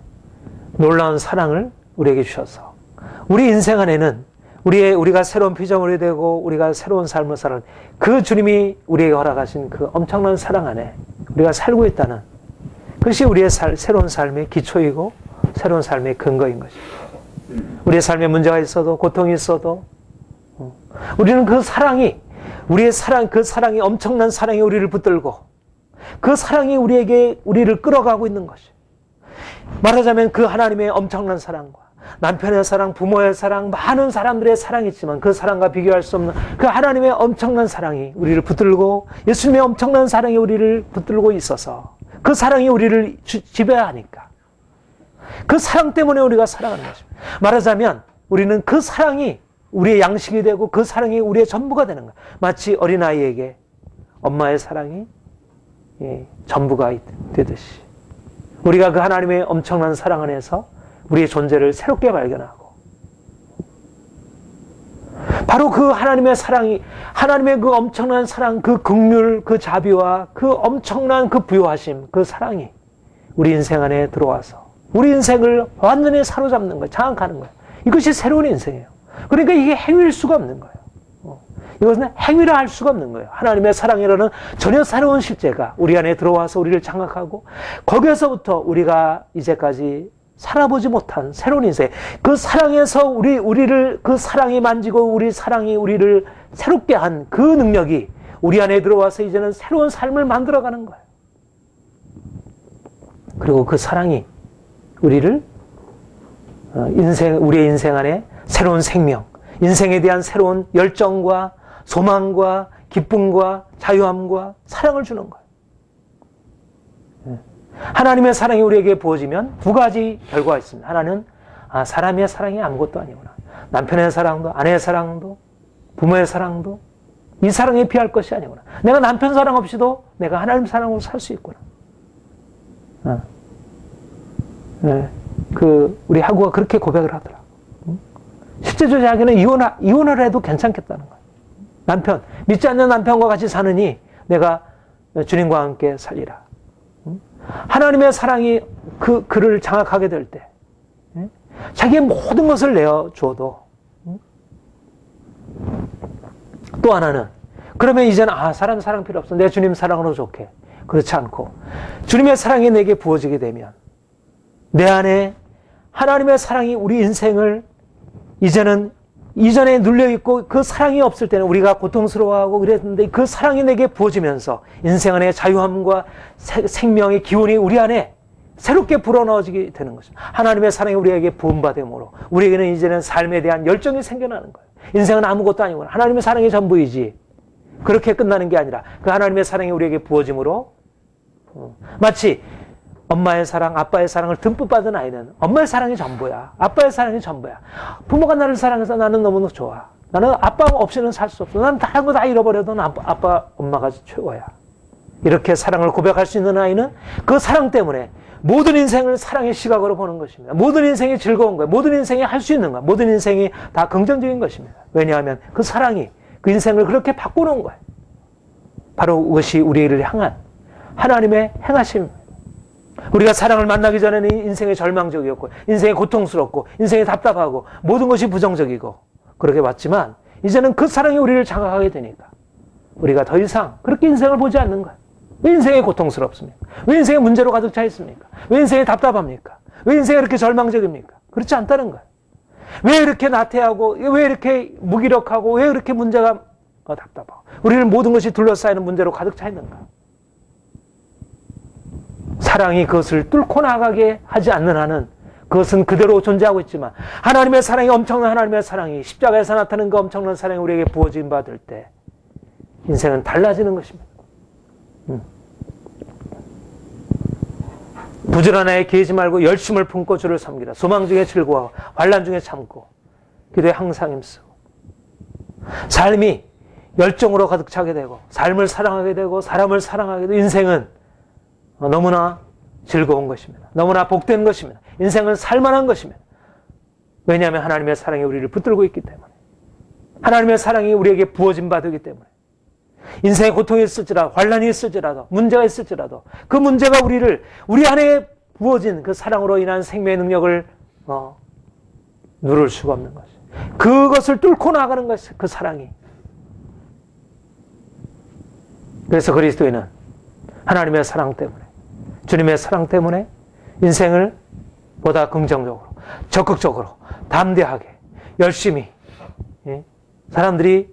놀라운 사랑을 우리에게 주셔서 우리 인생 안에는 우리가 새로운 피조물이 되고 우리가 새로운 삶을 사는 그 주님이 우리에게 허락하신 그 엄청난 사랑 안에 우리가 살고 있다는 그것이 우리의 새로운 삶의 기초이고 새로운 삶의 근거인 것입니다. 우리의 삶에 문제가 있어도 고통이 있어도 우리는 그 사랑이 그 사랑이 엄청난 사랑이 우리를 붙들고 그 사랑이 우리를 끌어가고 있는 것이 말하자면 그 하나님의 엄청난 사랑과 남편의 사랑, 부모의 사랑, 많은 사람들의 사랑이 있지만 그 사랑과 비교할 수 없는 그 하나님의 엄청난 사랑이 우리를 붙들고 예수님의 엄청난 사랑이 우리를 붙들고 있어서 그 사랑이 우리를 지배하니까 그 사랑 때문에 우리가 살아가는 것입니다. 말하자면 우리는 그 사랑이 우리의 양식이 되고 그 사랑이 우리의 전부가 되는 거예요. 마치 어린아이에게 엄마의 사랑이 전부가 되듯이 우리가 그 하나님의 엄청난 사랑 안에서 우리의 존재를 새롭게 발견하고 바로 그 하나님의 사랑이 하나님의 그 엄청난 사랑, 그 긍휼, 그 자비와 그 엄청난 그 부요하심, 그 사랑이 우리 인생 안에 들어와서 우리 인생을 완전히 사로잡는 거예요. 장악하는 거예요. 이것이 새로운 인생이에요. 그러니까 이게 행위일 수가 없는 거예요. 이것은 행위라 할 수가 없는 거예요. 하나님의 사랑이라는 전혀 새로운 실제가 우리 안에 들어와서 우리를 장악하고 거기에서부터 우리가 이제까지 살아보지 못한 새로운 인생, 그 사랑에서 우리를 그 사랑이 만지고 우리 사랑이 우리를 새롭게 한 그 능력이 우리 안에 들어와서 이제는 새로운 삶을 만들어가는 거예요. 그리고 그 사랑이 우리의 인생 안에 새로운 생명, 인생에 대한 새로운 열정과 소망과 기쁨과 자유함과 사랑을 주는 거예요. 하나님의 사랑이 우리에게 부어지면 두 가지 결과가 있습니다. 하나는 사람의 사랑이 아무것도 아니구나. 남편의 사랑도 아내의 사랑도 부모의 사랑도 이 사랑에 비할 것이 아니구나. 내가 남편 사랑 없이도 내가 하나님 사랑으로 살 수 있구나. 우리 하구가 그렇게 고백을 하더라. 실제적으로 자기는 이혼을 해도 괜찮겠다는 거예요. 남편, 믿지 않는 남편과 같이 사느니 내가 주님과 함께 살리라. 하나님의 사랑이 그를 장악하게 될 때, 자기의 모든 것을 내어주어도, 또 하나는, 그러면 이제는, 사람 사랑 필요 없어. 내 주님 사랑으로 좋게. 그렇지 않고, 주님의 사랑이 내게 부어지게 되면, 내 안에 하나님의 사랑이 우리 인생을 이제는 이전에 눌려있고 그 사랑이 없을 때는 우리가 고통스러워하고 그랬는데 그 사랑이 내게 부어지면서 인생 안에 자유함과 생명의 기운이 우리 안에 새롭게 불어넣어지게 되는 것입니다. 하나님의 사랑이 우리에게 부음받음으로 우리에게는 이제는 삶에 대한 열정이 생겨나는 거예요. 인생은 아무것도 아니구나. 하나님의 사랑이 전부이지. 그렇게 끝나는 게 아니라 그 하나님의 사랑이 우리에게 부어짐으로 마치 엄마의 사랑, 아빠의 사랑을 듬뿍 받은 아이는 엄마의 사랑이 전부야. 아빠의 사랑이 전부야. 부모가 나를 사랑해서 나는 너무너무 좋아. 나는 아빠 없이는 살 수 없어. 나는 다른 거 다 잃어버려도 아빠, 엄마가 최고야. 이렇게 사랑을 고백할 수 있는 아이는 그 사랑 때문에 모든 인생을 사랑의 시각으로 보는 것입니다. 모든 인생이 즐거운 거예요. 모든 인생이 할 수 있는 거예요. 모든 인생이 다 긍정적인 것입니다. 왜냐하면 그 사랑이 그 인생을 그렇게 바꾸는 거예요. 바로 그것이 우리를 향한 하나님의 행하심입니다. 우리가 사랑을 만나기 전에는 인생이 절망적이었고 인생이 고통스럽고 인생이 답답하고 모든 것이 부정적이고 그렇게 왔지만 이제는 그 사랑이 우리를 장악하게 되니까 우리가 더 이상 그렇게 인생을 보지 않는 거예요. 왜 인생이 고통스럽습니까? 왜 인생이 문제로 가득 차 있습니까? 왜 인생이 답답합니까? 왜 인생이 이렇게 절망적입니까? 그렇지 않다는 거예요. 왜 이렇게 나태하고 왜 이렇게 무기력하고 왜 이렇게 문제가 답답하고 우리는 모든 것이 둘러싸이는 문제로 가득 차 있는가? 사랑이 그것을 뚫고 나가게 하지 않는 한은 그것은 그대로 존재하고 있지만 하나님의 사랑이 엄청난 하나님의 사랑이 십자가에서 나타나는 그 엄청난 사랑이 우리에게 부어진 받을 때 인생은 달라지는 것입니다. 부지런하게 계지 말고 열심을 품고 주를 섬기라. 소망 중에 즐거워하고 환난 중에 참고 기도에 항상 힘쓰고. 삶이 열정으로 가득 차게 되고 삶을 사랑하게 되고 사람을 사랑하게 되고 인생은 너무나 즐거운 것입니다. 너무나 복된 것입니다. 인생은 살만한 것입니다. 왜냐하면 하나님의 사랑이 우리를 붙들고 있기 때문에. 하나님의 사랑이 우리에게 부어진 바 되기 때문에. 인생에 고통이 있을지라도 환난이 있을지라도 문제가 있을지라도 그 문제가 우리 안에 부어진 그 사랑으로 인한 생명의 능력을 누를 수가 없는 것이. 그것을 뚫고 나가는 것이 그 사랑이. 그래서 그리스도인은 하나님의 사랑 때문에 주님의 사랑 때문에 인생을 보다 긍정적으로 적극적으로 담대하게 열심히 사람들이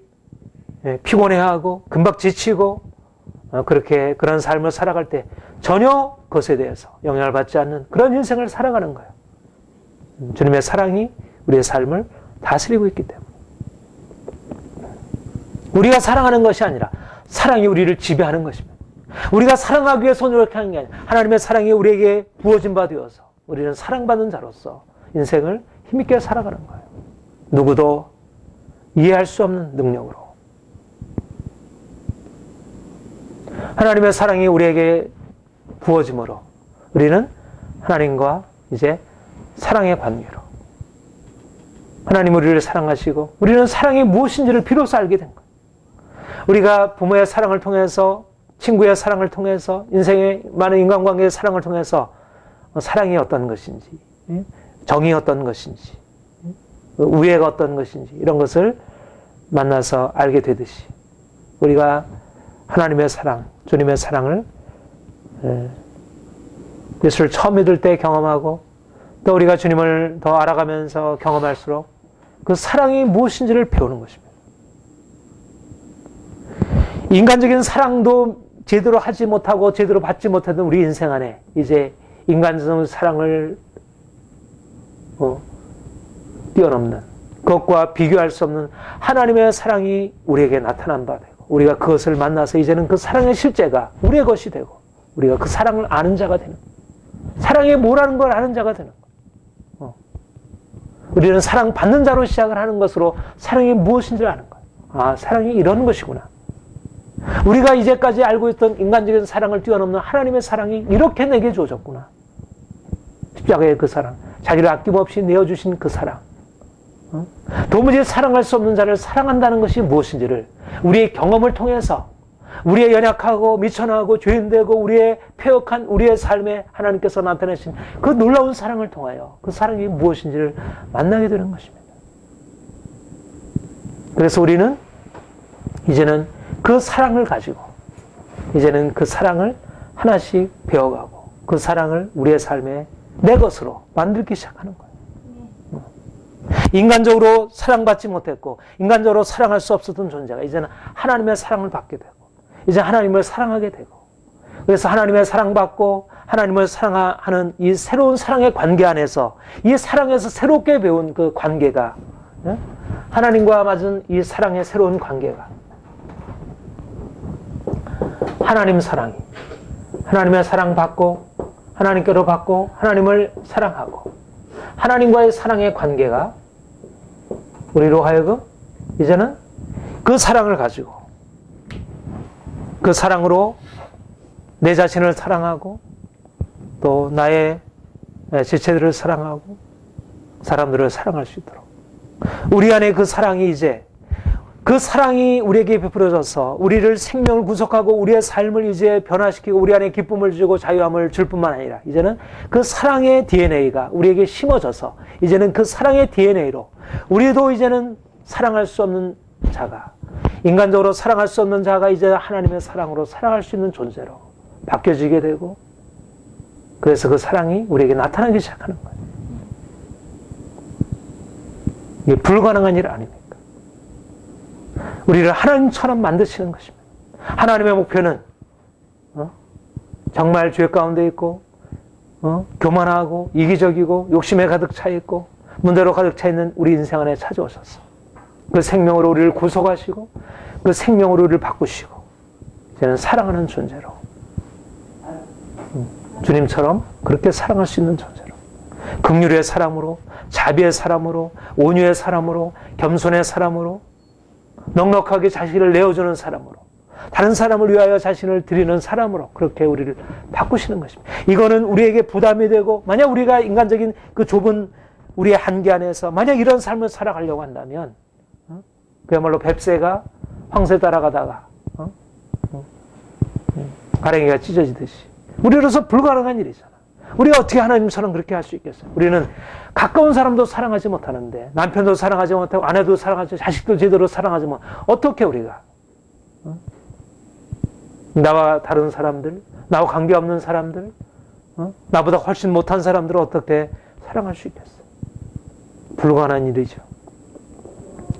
피곤해하고 금방 지치고 그렇게 그런 삶을 살아갈 때 전혀 그것에 대해서 영향을 받지 않는 그런 인생을 살아가는 거예요. 주님의 사랑이 우리의 삶을 다스리고 있기 때문에. 우리가 사랑하는 것이 아니라 사랑이 우리를 지배하는 것입니다. 우리가 사랑하기 위해서 노력하는 게 아니라 하나님의 사랑이 우리에게 부어진 바 되어서 우리는 사랑받는 자로서 인생을 힘있게 살아가는 거예요. 누구도 이해할 수 없는 능력으로. 하나님의 사랑이 우리에게 부어짐으로 우리는 하나님과 이제 사랑의 관계로 하나님 우리를 사랑하시고 우리는 사랑이 무엇인지를 비로소 알게 된 거예요. 우리가 부모의 사랑을 통해서 친구의 사랑을 통해서 인생의 많은 인간관계의 사랑을 통해서 사랑이 어떤 것인지 정이 어떤 것인지 우애가 어떤 것인지 이런 것을 만나서 알게 되듯이 우리가 하나님의 사랑, 주님의 사랑을 예수를 처음 믿을 때 경험하고 또 우리가 주님을 더 알아가면서 경험할수록 그 사랑이 무엇인지를 배우는 것입니다. 인간적인 사랑도 제대로 하지 못하고 제대로 받지 못하던 우리 인생 안에 이제 인간적인 사랑을 뛰어넘는 그것과 비교할 수 없는 하나님의 사랑이 우리에게 나타난 바 되고 우리가 그것을 만나서 이제는 그 사랑의 실제가 우리의 것이 되고 우리가 그 사랑을 아는 자가 되는 거예요. 사랑이 뭐라는 걸 아는 자가 되는 거예요. 우리는 사랑받는 자로 시작을 하는 것으로 사랑이 무엇인지를 아는 거예요. 아, 사랑이 이런 것이구나. 우리가 이제까지 알고 있던 인간적인 사랑을 뛰어넘는 하나님의 사랑이 이렇게 내게 주어졌구나. 십자가의 그 사랑, 자기를 아낌없이 내어주신 그 사랑, 도무지 사랑할 수 없는 자를 사랑한다는 것이 무엇인지를 우리의 경험을 통해서 우리의 연약하고 미천하고 죄인되고 우리의 폐역한 우리의 삶에 하나님께서 나타내신 그 놀라운 사랑을 통하여 그 사랑이 무엇인지를 만나게 되는 것입니다. 그래서 우리는 이제는 그 사랑을 가지고 이제는 그 사랑을 하나씩 배워가고 그 사랑을 우리의 삶에 내 것으로 만들기 시작하는 거예요. 인간적으로 사랑받지 못했고 인간적으로 사랑할 수 없었던 존재가 이제는 하나님의 사랑을 받게 되고 이제 하나님을 사랑하게 되고 그래서 하나님의 사랑받고 하나님을 사랑하는 이 새로운 사랑의 관계 안에서 이 사랑에서 새롭게 배운 그 관계가 하나님과 맞은 이 사랑의 새로운 관계가 하나님 사랑이 하나님의 사랑받고 하나님께로 받고 하나님을 사랑하고 하나님과의 사랑의 관계가 우리로 하여금 이제는 그 사랑을 가지고 그 사랑으로 내 자신을 사랑하고 또 나의 지체들을 사랑하고 사람들을 사랑할 수 있도록 우리 안에 그 사랑이 이제 그 사랑이 우리에게 베풀어져서 우리를 생명을 구속하고 우리의 삶을 이제 변화시키고 우리 안에 기쁨을 주고 자유함을 줄 뿐만 아니라 이제는 그 사랑의 DNA가 우리에게 심어져서 이제는 그 사랑의 DNA로 우리도 이제는 사랑할 수 없는 자가 인간적으로 사랑할 수 없는 자가 이제 하나님의 사랑으로 사랑할 수 있는 존재로 바뀌어지게 되고 그래서 그 사랑이 우리에게 나타나기 시작하는 거예요. 이게 불가능한 일 아닙니까? 우리를 하나님처럼 만드시는 것입니다. 하나님의 목표는 정말 죄 가운데 있고 교만하고 이기적이고 욕심에 가득 차 있고 문제로 가득 차 있는 우리 인생 안에 찾아오셔서 그 생명으로 우리를 구속하시고 그 생명으로 우리를 바꾸시고 이제는 사랑하는 존재로 주님처럼 그렇게 사랑할 수 있는 존재로, 긍휼의 사람으로, 자비의 사람으로, 온유의 사람으로, 겸손의 사람으로, 넉넉하게 자신을 내어주는 사람으로, 다른 사람을 위하여 자신을 드리는 사람으로 그렇게 우리를 바꾸시는 것입니다. 이거는 우리에게 부담이 되고, 만약 우리가 인간적인 그 좁은 우리의 한계 안에서 만약 이런 삶을 살아가려고 한다면 그야말로 뱁새가 황새 따라가다가 가랭이가 찢어지듯이 우리로서 불가능한 일이잖아. 우리가 어떻게 하나님처럼 그렇게 할 수 있겠어요? 우리는 가까운 사람도 사랑하지 못하는데, 남편도 사랑하지 못하고 아내도 사랑하지 못하고 자식도 제대로 사랑하지 못하고 어떻게 우리가 나와 다른 사람들, 나와 관계없는 사람들, 나보다 훨씬 못한 사람들을 어떻게 사랑할 수 있겠어요? 불가능한 일이죠.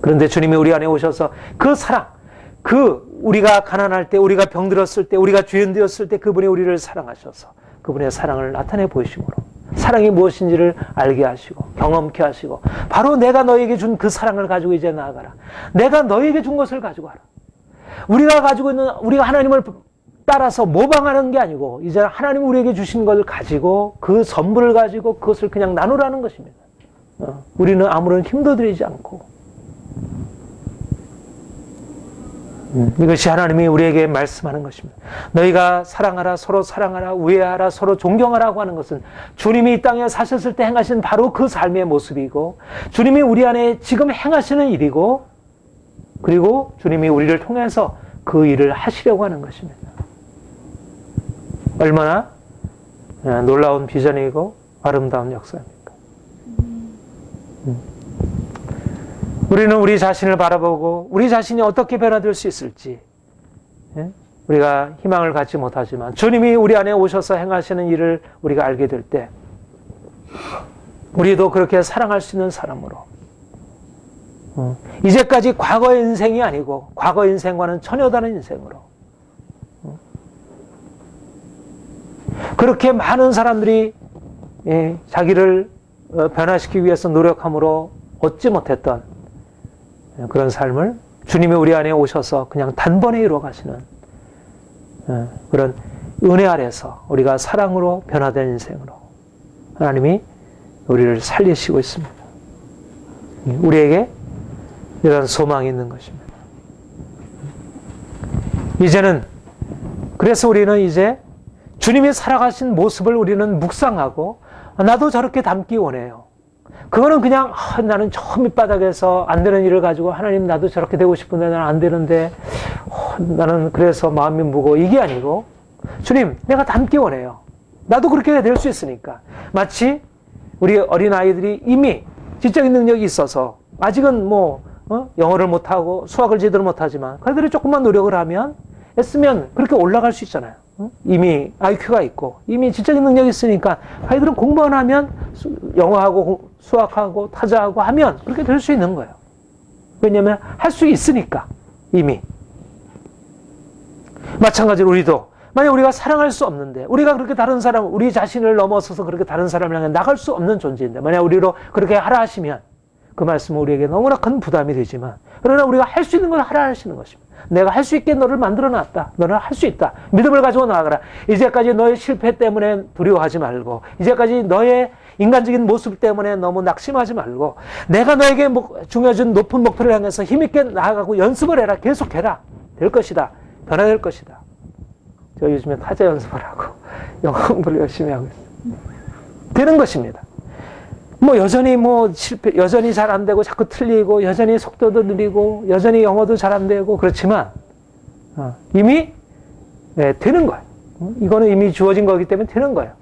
그런데 주님이 우리 안에 오셔서 그 사랑, 우리가 가난할 때, 우리가 병들었을 때, 우리가 죄인 되었을 때 그분이 우리를 사랑하셔서 그분의 사랑을 나타내 보이심으로 사랑이 무엇인지를 알게 하시고 경험케 하시고, 바로 내가 너에게 준 그 사랑을 가지고 이제 나아가라. 내가 너에게 준 것을 가지고 가라. 우리가 가지고 있는, 우리가 하나님을 따라서 모방하는 게 아니고 이제 하나님 우리에게 주신 걸 가지고 그 선물을 가지고 그것을 그냥 나누라는 것입니다. 우리는 아무런 힘도 들이지 않고, 이것이 하나님이 우리에게 말씀하는 것입니다. 너희가 사랑하라, 서로 사랑하라, 우애하라, 서로 존경하라고 하는 것은 주님이 이 땅에 사셨을 때 행하신 바로 그 삶의 모습이고, 주님이 우리 안에 지금 행하시는 일이고, 그리고 주님이 우리를 통해서 그 일을 하시려고 하는 것입니다. 얼마나 놀라운 비전이고 아름다운 역사입니까? 우리는 우리 자신을 바라보고 우리 자신이 어떻게 변화될 수 있을지 우리가 희망을 갖지 못하지만, 주님이 우리 안에 오셔서 행하시는 일을 우리가 알게 될 때 우리도 그렇게 사랑할 수 있는 사람으로, 이제까지 과거의 인생이 아니고 과거 인생과는 전혀 다른 인생으로, 그렇게 많은 사람들이 자기를 변화시키기 위해서 노력함으로 얻지 못했던 그런 삶을 주님이 우리 안에 오셔서 그냥 단번에 이루어 가시는 그런 은혜 아래서 우리가 사랑으로 변화된 인생으로 하나님이 우리를 살리시고 있습니다. 우리에게 이런 소망이 있는 것입니다. 이제는, 그래서 우리는 이제 주님이 살아가신 모습을 우리는 묵상하고, 나도 저렇게 닮기 원해요. 그거는 그냥 나는 저 밑바닥에서 안 되는 일을 가지고 하나님 나도 저렇게 되고 싶은데 나는 안 되는데 나는 그래서 마음이 무거워, 이게 아니고 주님 내가 닮기 원해요. 나도 그렇게 될 수 있으니까. 마치 우리 어린아이들이 이미 지적인 능력이 있어서 아직은 영어를 못하고 수학을 제대로 못하지만 그들이 조금만 노력을 하면, 애쓰면 그렇게 올라갈 수 있잖아요. 이미 IQ가 있고 이미 지적인 능력이 있으니까 아이들은 공부만 하면 영어하고 수학하고 타자하고 하면 그렇게 될 수 있는 거예요. 왜냐하면 할 수 있으니까 이미. 마찬가지로 우리도 만약 우리가 사랑할 수 없는데, 우리가 그렇게 다른 사람, 우리 자신을 넘어서서 그렇게 다른 사람을 향해 나갈 수 없는 존재인데 만약 우리로 그렇게 하라 하시면 그 말씀은 우리에게 너무나 큰 부담이 되지만, 그러나 우리가 할 수 있는 걸 하라 하시는 것입니다. 내가 할 수 있게 너를 만들어놨다. 너는 할 수 있다. 믿음을 가지고 나아가라. 이제까지 너의 실패 때문에 두려워하지 말고, 이제까지 너의 인간적인 모습 때문에 너무 낙심하지 말고, 내가 너에게 중요해진 높은 목표를 향해서 힘있게 나아가고 연습을 해라. 계속해라. 될 것이다. 변화될 것이다. 저 요즘에 타자 연습을 하고 영어 공부를 열심히 하고 있어요. 되는 것입니다. 여전히 실패, 여전히 잘 안 되고 자꾸 틀리고, 여전히 속도도 느리고, 여전히 영어도 잘 안 되고, 그렇지만, 이미, 되는 거예요. 이거는 이미 주어진 거기 때문에 되는 거예요.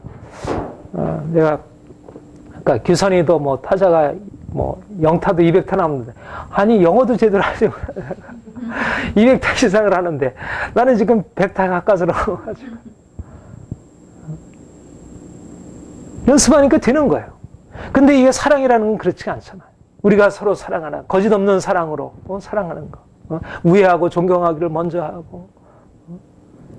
내가, 아까 규선이도 타자가 0타도 200타 나오는데, 아니, 영어도 제대로 하지 못하고, 200타 이상을 하는데, 나는 지금 100타 가까이서 나와가지고. 연습하니까 되는 거예요. 근데 이게 사랑이라는 건 그렇지가 않잖아요. 우리가 서로 사랑하나, 거짓 없는 사랑으로 사랑하는 거, 우애하고 존경하기를 먼저 하고,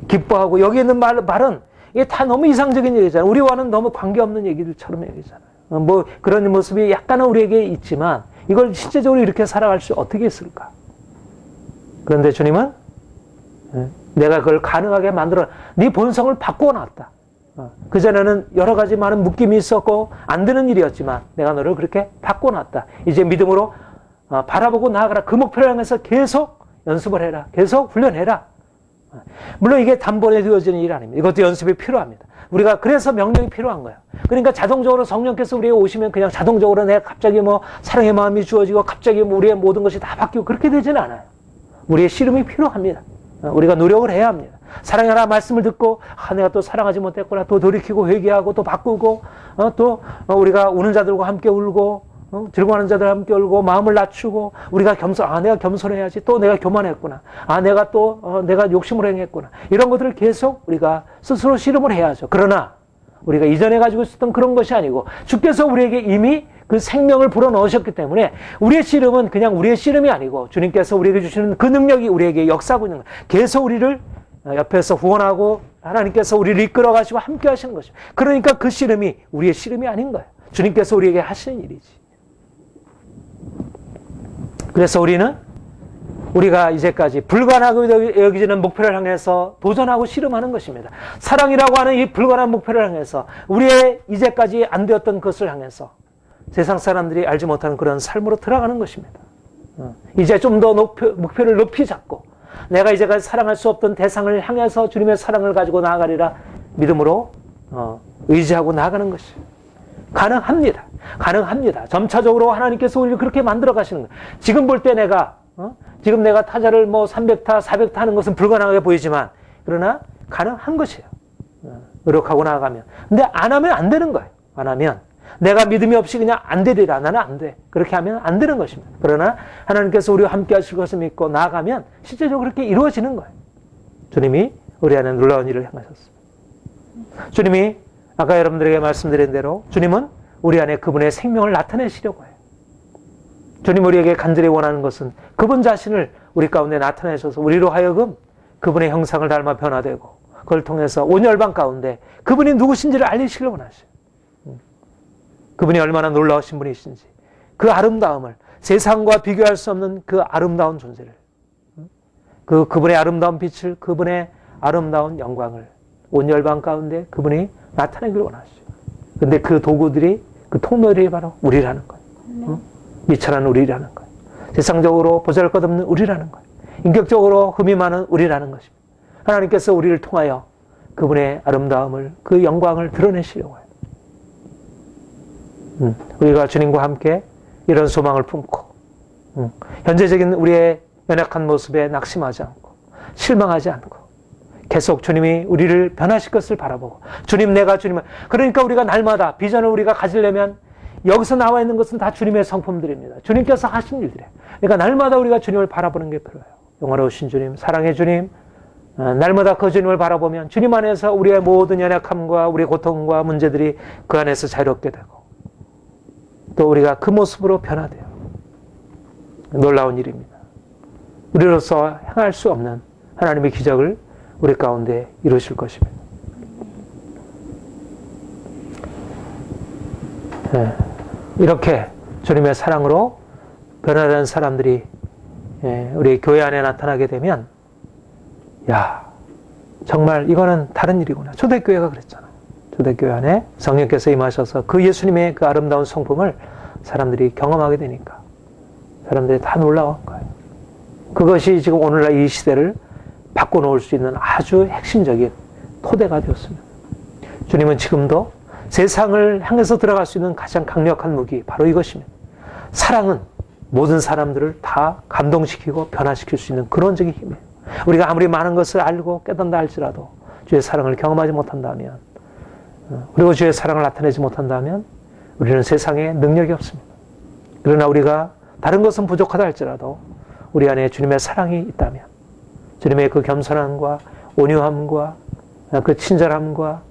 기뻐하고, 여기 있는 말은 이게 다 너무 이상적인 얘기잖아요. 우리와는 너무 관계없는 얘기들처럼 얘기잖아요. 그런 모습이 약간은 우리에게 있지만 이걸 실제적으로 이렇게 살아갈 수 어떻게 있을까? 그런데 주님은 내가 그걸 가능하게 만들어 네 본성을 바꾸어 놨다. 그전에는 여러 가지 많은 묶임이 있었고 안 되는 일이었지만 내가 너를 그렇게 바꿔놨다. 이제 믿음으로 바라보고 나아가라. 그 목표를 향해서 계속 연습을 해라. 계속 훈련해라. 물론 이게 단번에 되어지는 일이 아닙니다. 이것도 연습이 필요합니다. 우리가 그래서 명령이 필요한 거예요. 그러니까 자동적으로 성령께서 우리에게 오시면 그냥 자동적으로 내가 갑자기 뭐 사랑의 마음이 주어지고 갑자기 뭐 우리의 모든 것이 다 바뀌고 그렇게 되지는 않아요. 우리의 씨름이 필요합니다. 우리가 노력을 해야 합니다. 사랑하라 말씀을 듣고 내가 또 사랑하지 못했구나. 또 돌이키고 회개하고 또 바꾸고 또 우리가 우는 자들과 함께 울고 즐거워하는 자들과 함께 울고 마음을 낮추고 우리가 내가 겸손해야지. 또 내가 교만했구나. 내가 또 내가 욕심을 행했구나. 이런 것들을 계속 우리가 스스로 씨름을 해야죠. 그러나 우리가 이전에 가지고 있었던 그런 것이 아니고 주께서 우리에게 이미 그 생명을 불어넣으셨기 때문에 우리의 씨름은 그냥 우리의 씨름이 아니고 주님께서 우리에게 주시는 그 능력이 우리에게 역사하고 있는 거예요. 계속 우리를 옆에서 후원하고 하나님께서 우리를 이끌어 가시고 함께 하시는 것입니다. 그러니까 그 씨름이 우리의 씨름이 아닌 거예요. 주님께서 우리에게 하시는 일이지. 그래서 우리가 이제까지 불가능하고 여기지는 목표를 향해서 도전하고 씨름하는 것입니다. 사랑이라고 하는 이 불가능한 목표를 향해서 우리의 이제까지 안 되었던 것을 향해서 세상 사람들이 알지 못하는 그런 삶으로 들어가는 것입니다. 이제 좀 더 목표를 높이 잡고 내가 이제까지 사랑할 수 없던 대상을 향해서 주님의 사랑을 가지고 나아가리라 믿음으로 의지하고 나아가는 것이에요. 가능합니다. 가능합니다. 점차적으로 하나님께서 우리를 그렇게 만들어 가시는 거예요. 지금 볼 때 지금 내가 타자를 뭐 300타, 400타 하는 것은 불가능하게 보이지만 그러나 가능한 것이에요. 노력하고 나아가면. 근데 안 하면 안 되는 거예요. 안 하면 내가 믿음이 없이 그냥 안 되리라. 나는 안 돼. 그렇게 하면 안 되는 것입니다. 그러나 하나님께서 우리와 함께 하실 것을 믿고 나아가면 실제적으로 그렇게 이루어지는 거예요. 주님이 우리 안에 놀라운 일을 행하셨습니다. 주님이 아까 여러분들에게 말씀드린 대로 주님은 우리 안에 그분의 생명을 나타내시려고 해요. 주님 우리에게 간절히 원하는 것은 그분 자신을 우리 가운데 나타내셔서 우리로 하여금 그분의 형상을 닮아 변화되고 그걸 통해서 온 열방 가운데 그분이 누구신지를 알리시길 원하셔요. 그분이 얼마나 놀라우신 분이신지 그 아름다움을 세상과 비교할 수 없는 그 아름다운 존재를 그분의 아름다운 빛을 그분의 아름다운 영광을 온 열방 가운데 그분이 나타내길 원하시죠. 근데 그 도구들이 그 통로들이 바로 우리라는 거예요. 미천한 우리라는 거예요. 세상적으로 보잘것없는 우리라는 거예요. 인격적으로 흠이 많은 우리라는 것입니다. 하나님께서 우리를 통하여 그분의 아름다움을 그 영광을 드러내시려고 해요. 우리가 주님과 함께 이런 소망을 품고 현재적인 우리의 연약한 모습에 낙심하지 않고 실망하지 않고 계속 주님이 우리를 변하실 것을 바라보고 주님 내가 주님을 그러니까 우리가 날마다 비전을 우리가 가지려면 여기서 나와 있는 것은 다 주님의 성품들입니다. 주님께서 하신 일들이에요. 그러니까 날마다 우리가 주님을 바라보는 게 필요해요. 영화로우신 주님, 사랑의 주님, 날마다 그 주님을 바라보면 주님 안에서 우리의 모든 연약함과 우리의 고통과 문제들이 그 안에서 자유롭게 되고 또 우리가 그 모습으로 변화돼요. 놀라운 일입니다. 우리로서 행할 수 없는 하나님의 기적을 우리 가운데 이루실 것입니다. 네. 이렇게 주님의 사랑으로 변화된 사람들이 우리 교회 안에 나타나게 되면 정말 이거는 다른 일이구나. 초대교회가 그랬잖아요. 초대교회 안에 성령께서 임하셔서 그 예수님의 그 아름다운 성품을 사람들이 경험하게 되니까 사람들이 다 놀라운 거예요. 그것이 지금 오늘날 이 시대를 바꿔놓을 수 있는 아주 핵심적인 토대가 되었습니다. 주님은 지금도 세상을 향해서 들어갈 수 있는 가장 강력한 무기 바로 이것입니다. 사랑은 모든 사람들을 다 감동시키고 변화시킬 수 있는 근원적인 힘이에요. 우리가 아무리 많은 것을 알고 깨닫다 할지라도 주의 사랑을 경험하지 못한다면 그리고 주의 사랑을 나타내지 못한다면 우리는 세상에 능력이 없습니다. 그러나 우리가 다른 것은 부족하다 할지라도 우리 안에 주님의 사랑이 있다면 주님의 그 겸손함과 온유함과 그 친절함과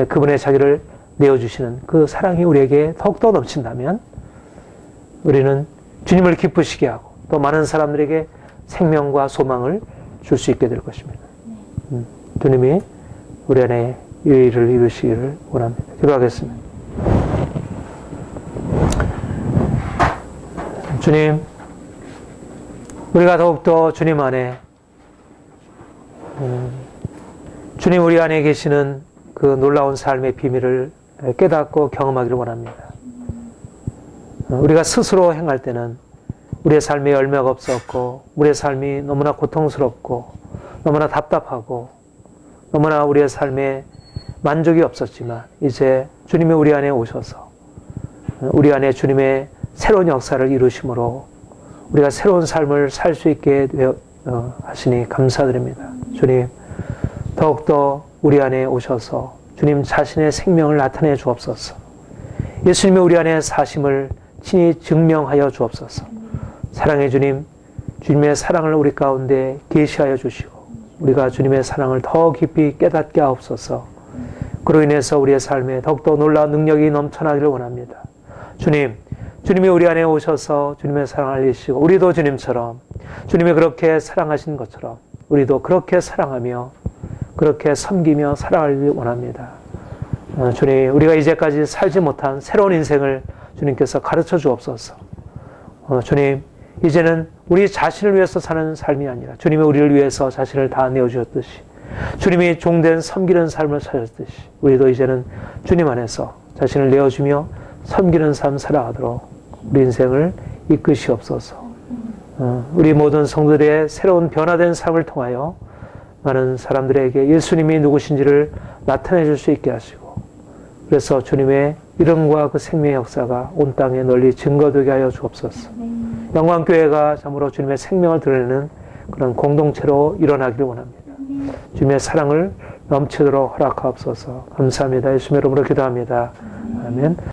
그분의 자기를 내어주시는 그 사랑이 우리에게 더욱더 넘친다면 우리는 주님을 기쁘시게 하고 또 많은 사람들에게 생명과 소망을 줄 수 있게 될 것입니다. 주님이 우리 안에 이 일을 이루시기를 원합니다. 기도하겠습니다. 주님, 우리가 더욱더 주님 안에 주님 우리 안에 계시는 그 놀라운 삶의 비밀을 깨닫고 경험하기를 원합니다. 우리가 스스로 행할 때는 우리의 삶에 열매가 없었고 우리의 삶이 너무나 고통스럽고 너무나 답답하고 너무나 우리의 삶에 만족이 없었지만 이제 주님이 우리 안에 오셔서 우리 안에 주님의 새로운 역사를 이루심으로 우리가 새로운 삶을 살 수 있게 하시니 감사드립니다. 주님, 더욱더 우리 안에 오셔서 주님 자신의 생명을 나타내 주옵소서. 예수님이 우리 안에 사심을 친히 증명하여 주옵소서. 사랑의 주님, 주님의 사랑을 우리 가운데 계시하여 주시고 우리가 주님의 사랑을 더 깊이 깨닫게 하옵소서. 그로 인해서 우리의 삶에 더욱더 놀라운 능력이 넘쳐나기를 원합니다. 주님, 주님이 우리 안에 오셔서 주님의 사랑을 알리시고 우리도 주님처럼 주님이 그렇게 사랑하신 것처럼 우리도 그렇게 사랑하며 그렇게 섬기며 살아가길 원합니다. 주님, 우리가 이제까지 살지 못한 새로운 인생을 주님께서 가르쳐 주옵소서. 주님, 이제는 우리 자신을 위해서 사는 삶이 아니라 주님이 우리를 위해서 자신을 다 내어주셨듯이 주님이 종된 섬기는 삶을 사셨듯이 우리도 이제는 주님 안에서 자신을 내어주며 섬기는 삶 살아가도록 우리 인생을 이끄시옵소서. 우리 모든 성도들의 새로운 변화된 삶을 통하여 많은 사람들에게 예수님이 누구신지를 나타내 줄 수 있게 하시고 그래서 주님의 이름과 그 생명의 역사가 온 땅에 널리 증거되게 하여 주옵소서. 영광교회가 참으로 주님의 생명을 드러내는 그런 공동체로 일어나기를 원합니다. 주님의 사랑을 넘치도록 허락하옵소서. 감사합니다. 예수님의 이름으로 기도합니다. 아멘.